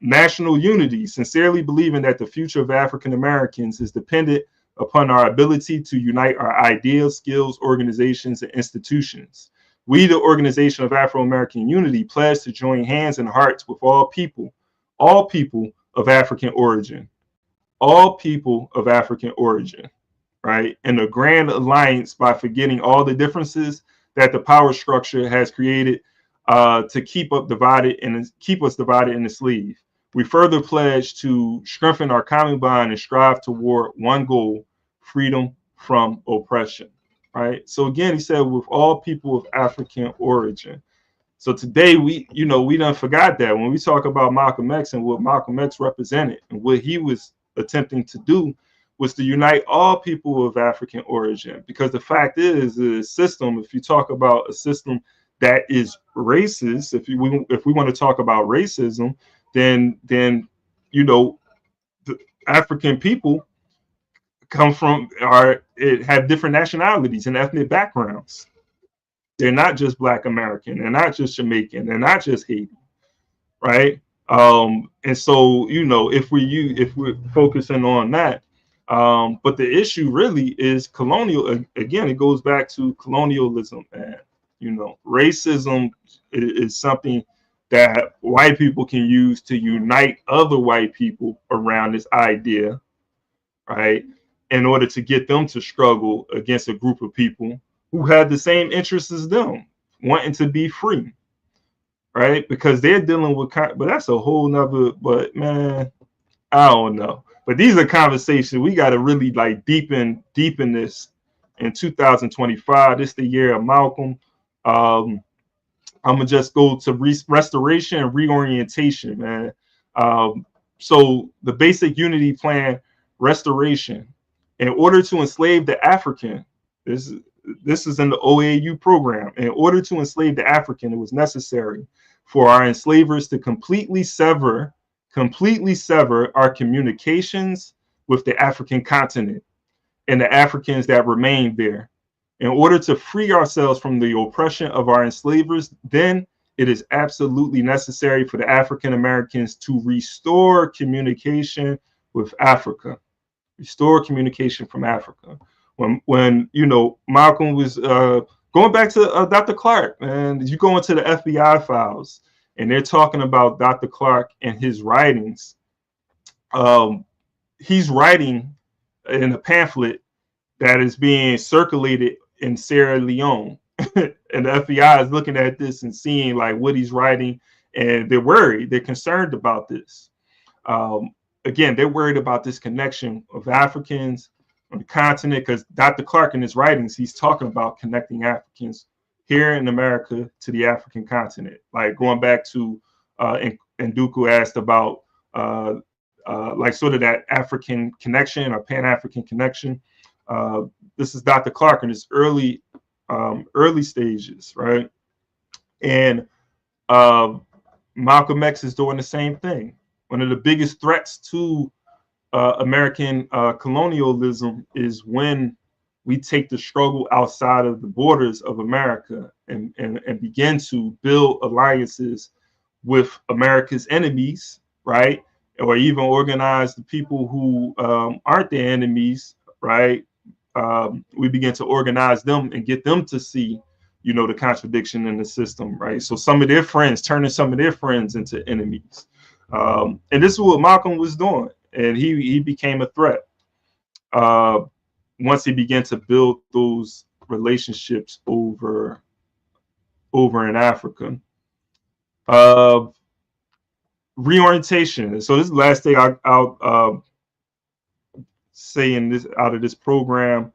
National unity, sincerely believing that the future of African Americans is dependent upon our ability to unite our ideas, skills, organizations, and institutions. We, the Organization of Afro-American Unity, pledge to join hands and hearts with all people of African origin, right? In a grand alliance by forgetting all the differences that the power structure has created to keep us divided and enslaved. We further pledge to strengthen our common bond and strive toward one goal: freedom from oppression. Right. So again, he said, with all people of African origin. So today we done forgot that when we talk about Malcolm X and what Malcolm X represented and what he was attempting to do was to unite all people of African origin. Because the fact is, the system, if you talk about a system that is racist, if we want to talk about racism, then the African people have different nationalities and ethnic backgrounds. They're not just Black American, they're not just Jamaican, they're not just Haiti, right? And so, if we're focusing on that, but the issue really is colonial. Again, it goes back to colonialism, and racism is something that white people can use to unite other white people around this idea, right? In order to get them to struggle against a group of people who had the same interests as them, wanting to be free, right? Because they're dealing with, but that's a whole nother, but man, I don't know. But these are conversations we got to really like deepen this in 2025. This is the year of Malcolm. I'm gonna just go to restoration and reorientation, man. So the basic unity plan, restoration. In order to enslave the African, this is in the OAU program. In order to enslave the African, it was necessary for our enslavers to completely sever our communications with the African continent and the Africans that remained there. In order to free ourselves from the oppression of our enslavers, then it is absolutely necessary for the African Americans to restore communication with Africa. Restore communication from Africa. When Malcolm was going back to Dr. Clarke, and you go into the FBI files, and they're talking about Dr. Clarke and his writings. He's writing in a pamphlet that is being circulated in Sierra Leone, and the FBI is looking at this and seeing like what he's writing, and they're worried, they're concerned about this. Again, they're worried about this connection of Africans on the continent, because Dr. Clarke in his writings, he's talking about connecting Africans here in America to the African continent. Like going back to, and Nduku asked about like sort of that African connection or Pan-African connection. This is Dr. Clarke in his early stages, right? And Malcolm X is doing the same thing. One of the biggest threats to American colonialism is when we take the struggle outside of the borders of America and begin to build alliances with America's enemies, right? Or even organize the people who aren't their enemies, right? We begin to organize them and get them to see, you know, the contradiction in the system, right? So some of their friends, turning some of their friends into enemies. And this is what Malcolm was doing. And he became a threat once he began to build those relationships over in Africa. Reorientation. So this is the last thing I'll say in this out of this program.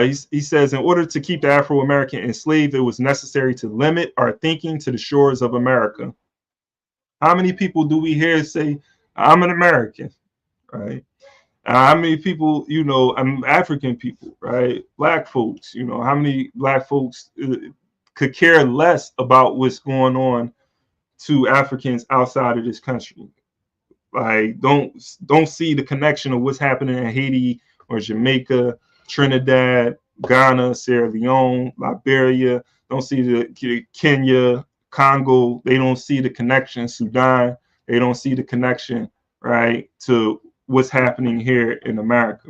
He says, in order to keep the Afro-American enslaved, it was necessary to limit our thinking to the shores of America. How many people do we hear say, I'm an American, right? How many people, you know, I'm African people, right? Black folks, you know, how many Black folks could care less about what's going on to Africans outside of this country? Like, don't see the connection of what's happening in Haiti or Jamaica, Trinidad, Ghana, Sierra Leone, Liberia. Don't see the Kenya, Congo. They don't see the connection. Sudan. They don't see the connection, right, to what's happening here in America.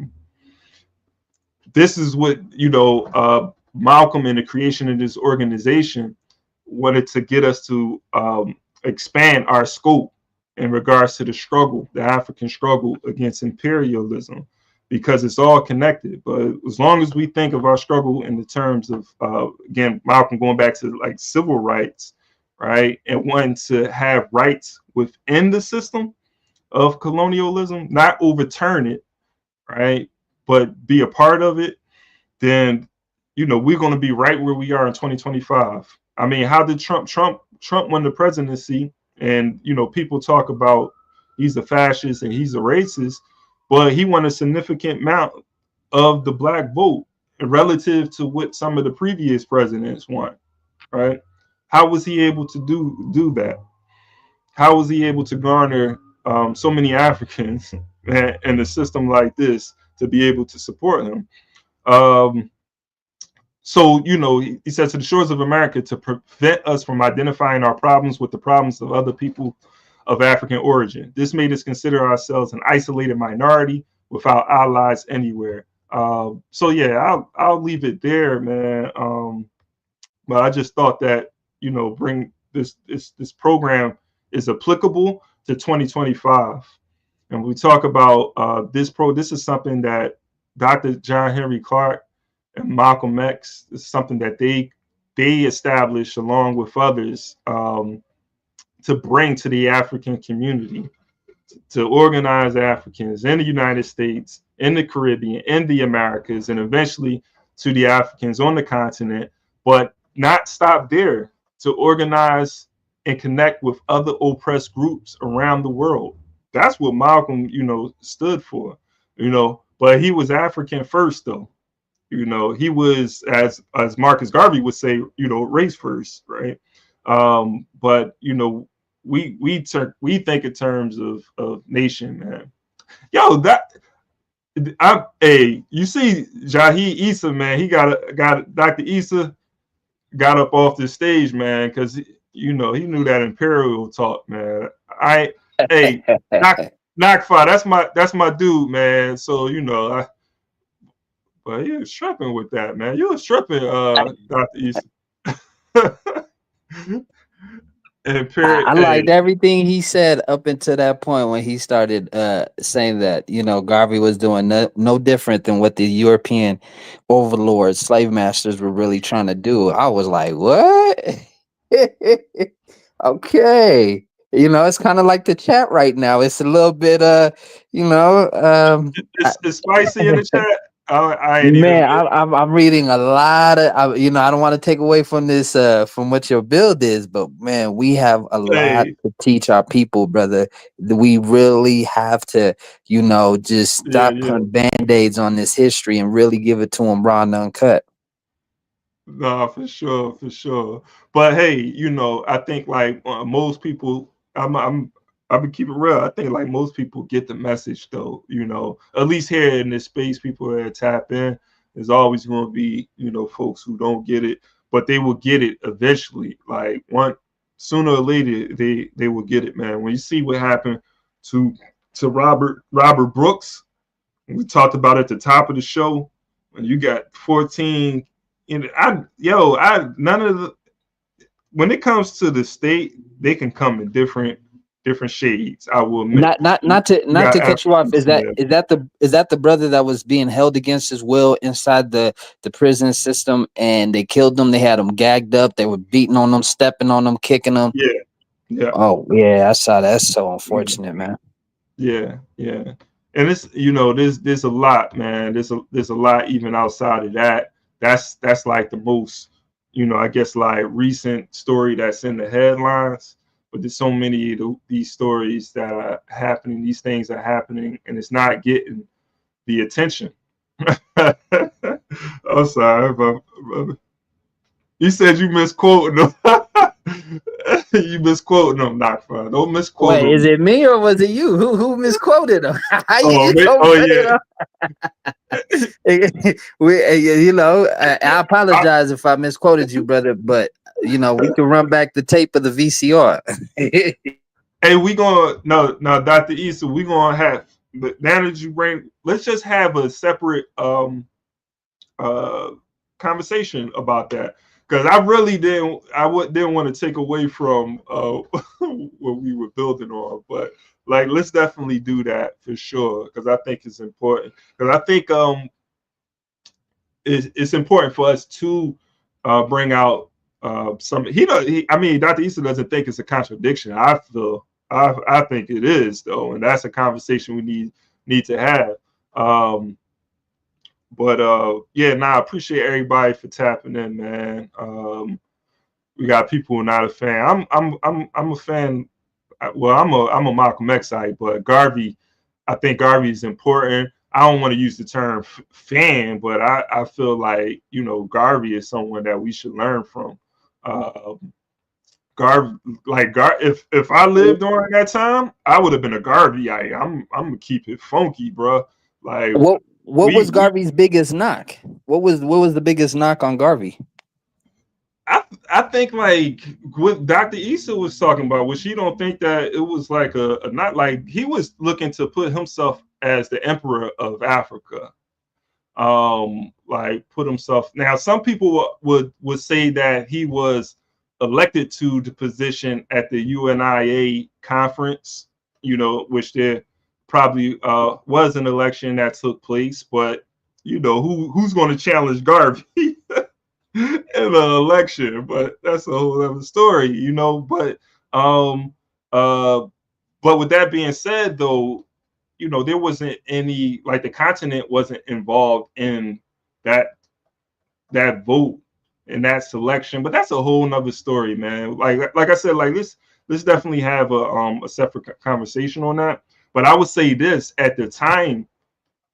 This is what, you know, Malcolm in the creation of this organization wanted to get us to expand our scope in regards to the struggle, the African struggle against imperialism, because it's all connected. But as long as we think of our struggle in the terms of, again, Malcolm going back to like civil rights, right, and wanting to have rights within the system of colonialism, not overturn it, right, but be a part of it, then, you know, we're going to be right where we are in 2025. I mean, how did Trump won the presidency? And, you know, people talk about he's a fascist and he's a racist, but he won a significant amount of the Black vote relative to what some of the previous presidents won, right? How was he able to do that? How was he able to garner so many Africans in a system like this to be able to support him? So, you know, he said, to the shores of America, to prevent us from identifying our problems with the problems of other people of African origin. This made us consider ourselves an isolated minority without allies anywhere. So yeah, I'll leave it there, man. But I just thought that, you know, bring this program is applicable to 2025. And when we talk about this is something that Dr. John Henrik Clarke and Malcolm X, is something that they established along with others to bring to the African community, to organize Africans in the United States, in the Caribbean, in the Americas, and eventually to the Africans on the continent, but not stop there, to organize and connect with other oppressed groups around the world. That's what Malcolm, you know, stood for, you know, but he was African first, though. You know, he was, as Marcus Garvey would say, you know, race first, right? But, you know, we think in terms of nation, man. Yo, you see Jahi Issa, man, he got Dr. Issa got up off the stage, man, because, you know, he knew that imperial talk, man. Nakfa, that's my dude, man. So, you know, but he was tripping with that, man. You was tripping, Dr. Issa. I liked everything he said up until that point when he started saying that, you know, Garvey was doing no different than what the European overlords, slave masters were really trying to do. I was like, what? Okay. You know, it's kind of like the chat right now. It's a little bit, you know. It's spicy in the chat. I'm reading a lot of, you know, I don't want to take away from this, from what your build is, but man, we have a lot to teach our people, brother. We really have to, you know, just stop putting band-aids on this history and really give it to them raw and uncut. No, for sure. But hey, you know, I think like most people I've been keeping real. I think like most people get the message though, at least here in this space, people that tap in. There's always going to be, folks who don't get it, but they will get it eventually. Like sooner or later, they will get it, man. When you see what happened to Robert Brooks, we talked about at the top of the show, when you got 14, when it comes to the state, they can come in different shades. I will admit. Not to cut you off. Is that the brother that was being held against his will inside the prison system, and they killed him? They had him gagged up. They were beating on them, stepping on them, kicking them. Yeah. Oh yeah, I saw that. That's so unfortunate, man. Yeah. And it's there's a lot, man. There's a lot even outside of that. That's like the most, I guess like recent story that's in the headlines. But there's so many of these stories that are happening. These things are happening, and it's not getting the attention. I'm sorry, brother. You said you misquoting them. You misquoting them, not fun. Don't misquote them. Wait, is it me or was it you? Who misquoted them? Yeah. I apologize if I misquoted you, brother, but we can run back the tape of the VCR. Hey, we gonna no, Dr. Issa, we gonna have, but now that you bring, let's just have a separate conversation about that, because I really didn't want to take away from what we were building on, but like let's definitely do that for sure, because I think it's important. Because I think it's important for us to bring out Dr. Issa doesn't think it's a contradiction. I think it is though, and that's a conversation we need to have. I appreciate everybody for tapping in, man. We got people who are not a fan. I'm a fan. Well, I'm a Malcolm Xite, but Garvey, I think Garvey is important. I don't want to use the term fan, but I feel like Garvey is someone that we should learn from. If I lived during that time, I would have been a Garveyite. I'm gonna keep it funky, bro. Like what was Garvey's biggest knock? What was the biggest knock on Garvey? I think like what Dr. Issa was talking about, which he don't think that it was like a not like he was looking to put himself as the emperor of Africa. Like put himself. Now, some people would say that he was elected to the position at the UNIA conference, which there probably was an election that took place, but who's going to challenge Garvey in an election? But that's a whole other story, But with that being said, though, there wasn't any, like the continent wasn't involved in that vote and that selection. But that's a whole nother story, man. Like I said, like let's definitely have a separate conversation on that. But I would say this, at the time,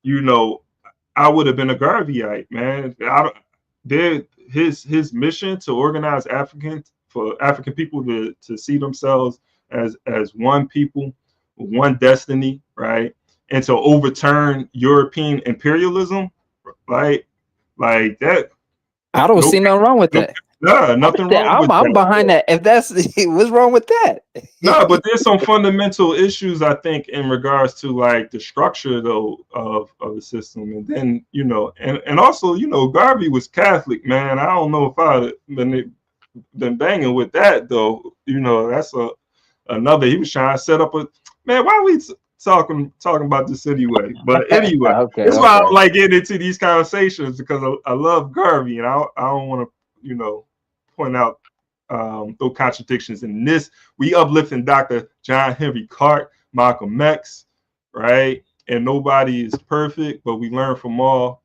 I would have been a Garveyite, man. His mission to organize African people to see themselves as one people, one destiny, right? And to overturn European imperialism, right? Like that. I don't see nothing wrong with that. No, nothing wrong with that. I'm behind that. If that's what's wrong with that? No, but there's some fundamental issues, I think, in regards to like the structure though of the system. And then, and also, Garvey was Catholic, man. I don't know if I'd been banging with that though. That's another, he was trying to set up a, man, why are we talking about this anyway? But anyway, that's why I like getting into these conversations, because I love Garvey, and I don't want to, point out those contradictions in this. We uplifting Dr. John Henrik Clarke, Malcolm X, right? And nobody is perfect, but we learn from all.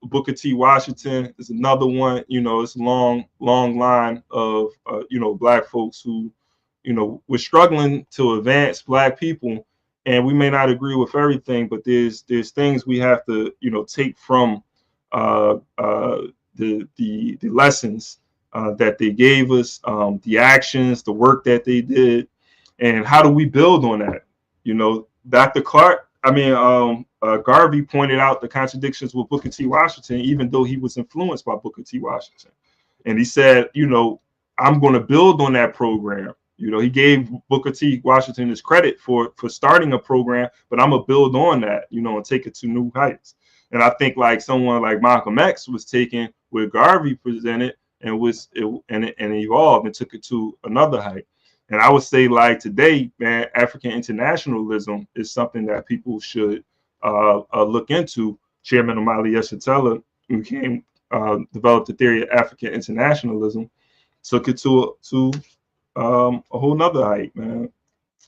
Booker T. Washington is another one. It's a long line of Black folks who we're struggling to advance Black people, and we may not agree with everything, but there's things we have to take from the lessons that they gave us, the actions, the work that they did, And how do we build on that? You know, Dr. Clarke, Garvey pointed out the contradictions with Booker T. Washington, even though he was influenced by Booker T. Washington. And he said, you know, I'm going to build on that program. You know, he gave Booker T. Washington his credit for starting a program, but I'm going to build on that, you know, and take it to new heights. And I think like someone like Malcolm X was taking what Garvey presented and evolved and took it to another height. And I would say like today, man, African internationalism is something that people should look into. Chairman Omali Yeshitela, who developed the theory of African internationalism, took it to a whole nother height, man.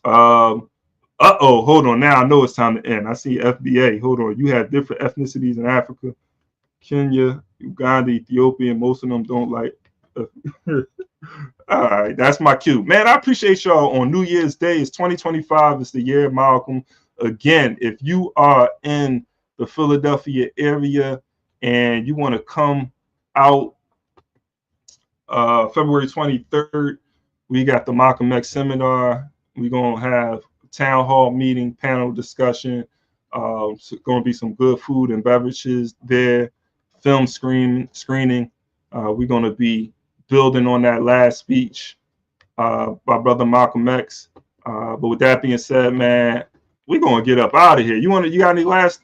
Hold on. Now I know it's time to end. I see FBA. Hold on. You have different ethnicities in Africa. Kenya, Uganda, Ethiopia, and most of them don't like. All right, that's my cue. Man, I appreciate y'all on New Year's Day. It's 2025. It's the year of Malcolm. Again, if you are in the Philadelphia area and you want to come out February 23rd, we got the Malcolm X seminar. We're going to have a town hall meeting, panel discussion. It's going to be some good food and beverages there, film screening. We're going to be building on that last speech by Brother Malcolm X. But with that being said, man, we're going to get up out of here. You got any last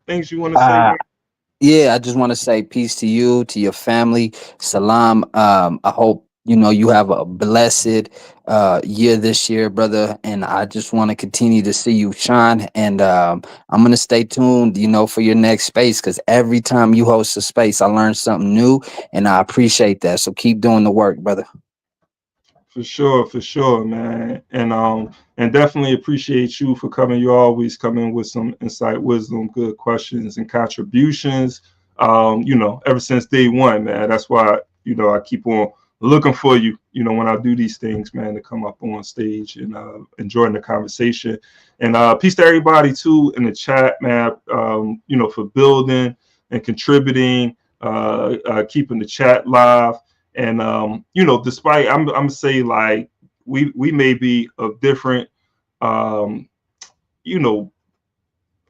things you want to say? Yeah, I just want to say peace to you, to your family. Salam. I hope, you know, you have a blessed year this year, brother. And I just want to continue to see you shine. And I'm going to stay tuned, you know, for your next space, because every time you host a space, I learn something new, and I appreciate that. So keep doing the work, brother. For sure, man. And definitely appreciate you for coming. You always come in with some insight, wisdom, good questions, and contributions. You know, ever since day one, man. That's why, you know, I keep on looking for you, you know, when I do these things, man, to come up on stage and enjoying the conversation. And peace to everybody too in the chat, man. You know, for building and contributing, keeping the chat live. And you know, despite I'm gonna say like we may be of different you know,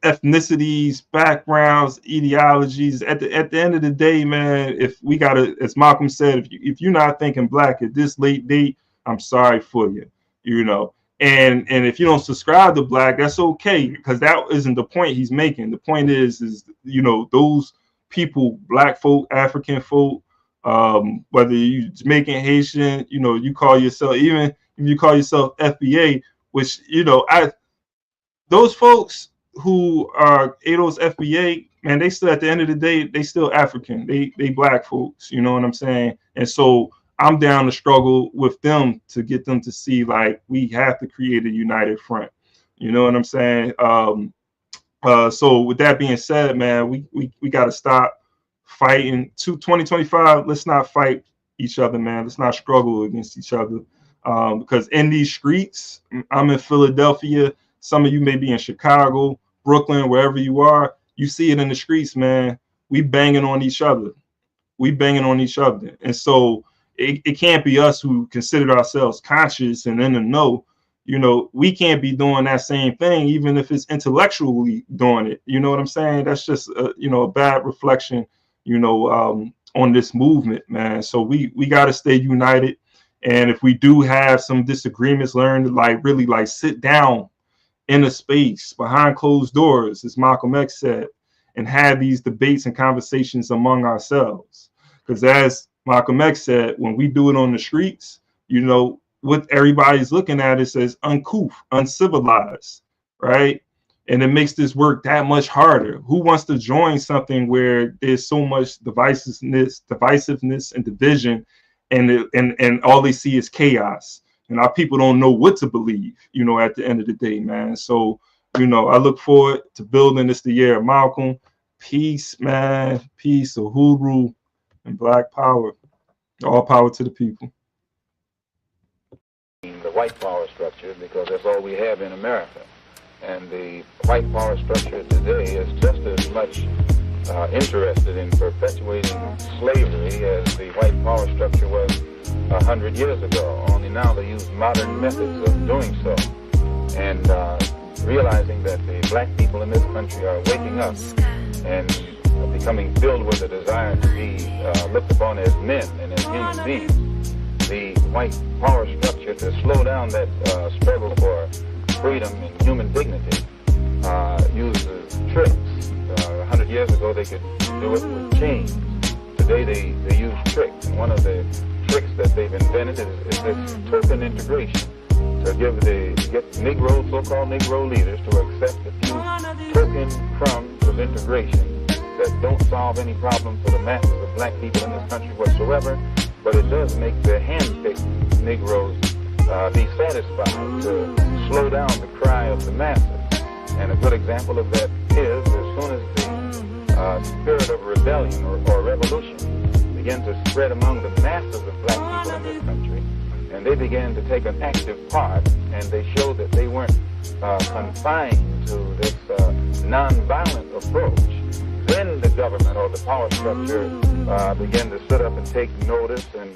ethnicities, backgrounds, ideologies. At the end of the day, man, if we gotta, as Malcolm said, if you're not thinking black at this late date, I'm sorry for you, you know. And if you don't subscribe to black, that's okay, because that isn't the point he's making. The point is you know, those people, black folk, African folk, whether you Jamaican, Haitian, you know, you call yourself, even if you call yourself FBA, which, you know, those folks who are ADOS FBA, man, they still, at the end of the day, they still African. They black folks, you know what I'm saying? And so I'm down to struggle with them to get them to see, like, we have to create a united front. You know what I'm saying? So with that being said, man, we got to stop fighting. 2025, let's not fight each other, man. Let's not struggle against each other. Because in these streets, I'm in Philadelphia. Some of you may be in Chicago, Brooklyn, wherever you are. You see it in the streets, man. We banging on each other. And so it can't be us who considered ourselves conscious and in the know. You know, we can't be doing that same thing, even if it's intellectually doing it. You know what I'm saying? That's just, you know, a bad reflection, you know, on this movement, man. So we got to stay united. And if we do have some disagreements, learn to really sit down in a space behind closed doors, as Malcolm X said, and have these debates and conversations among ourselves. Because as Malcolm X said, when we do it on the streets, you know, what everybody's looking at is as uncouth, uncivilized, right? And it makes this work that much harder. Who wants to join something where there's so much divisiveness and division, and all they see is chaos? And our people don't know what to believe, you know, at the end of the day, man. So, you know, I look forward to building this the year of Malcolm. Peace, man. Peace, Uhuru, and Black Power. All power to the people. The white power structure, because that's all we have in America. And the white power structure today is just as much interested in perpetuating slavery as the white power structure was 100 years ago. Only now they use modern methods of doing so, and realizing that the black people in this country are waking up and becoming filled with a desire to be looked upon as men and as human beings. The white power structure to slow down that struggle for freedom and human dignity uses tricks. 100 years ago they could do it with chains. Today they use tricks, and one of the tricks that they've invented is this token integration, to get Negroes, so-called Negro leaders, to accept a few token crumbs of integration that don't solve any problem for the masses of black people in this country whatsoever, but it does make the hand-picked Negroes be satisfied to slow down the cry of the masses. And a good example of that is as soon as the spirit of rebellion or revolution began to spread among the masses of black people in this country, and they began to take an active part, and they showed that they weren't confined to this nonviolent approach, then the government or the power structure began to sit up and take notice and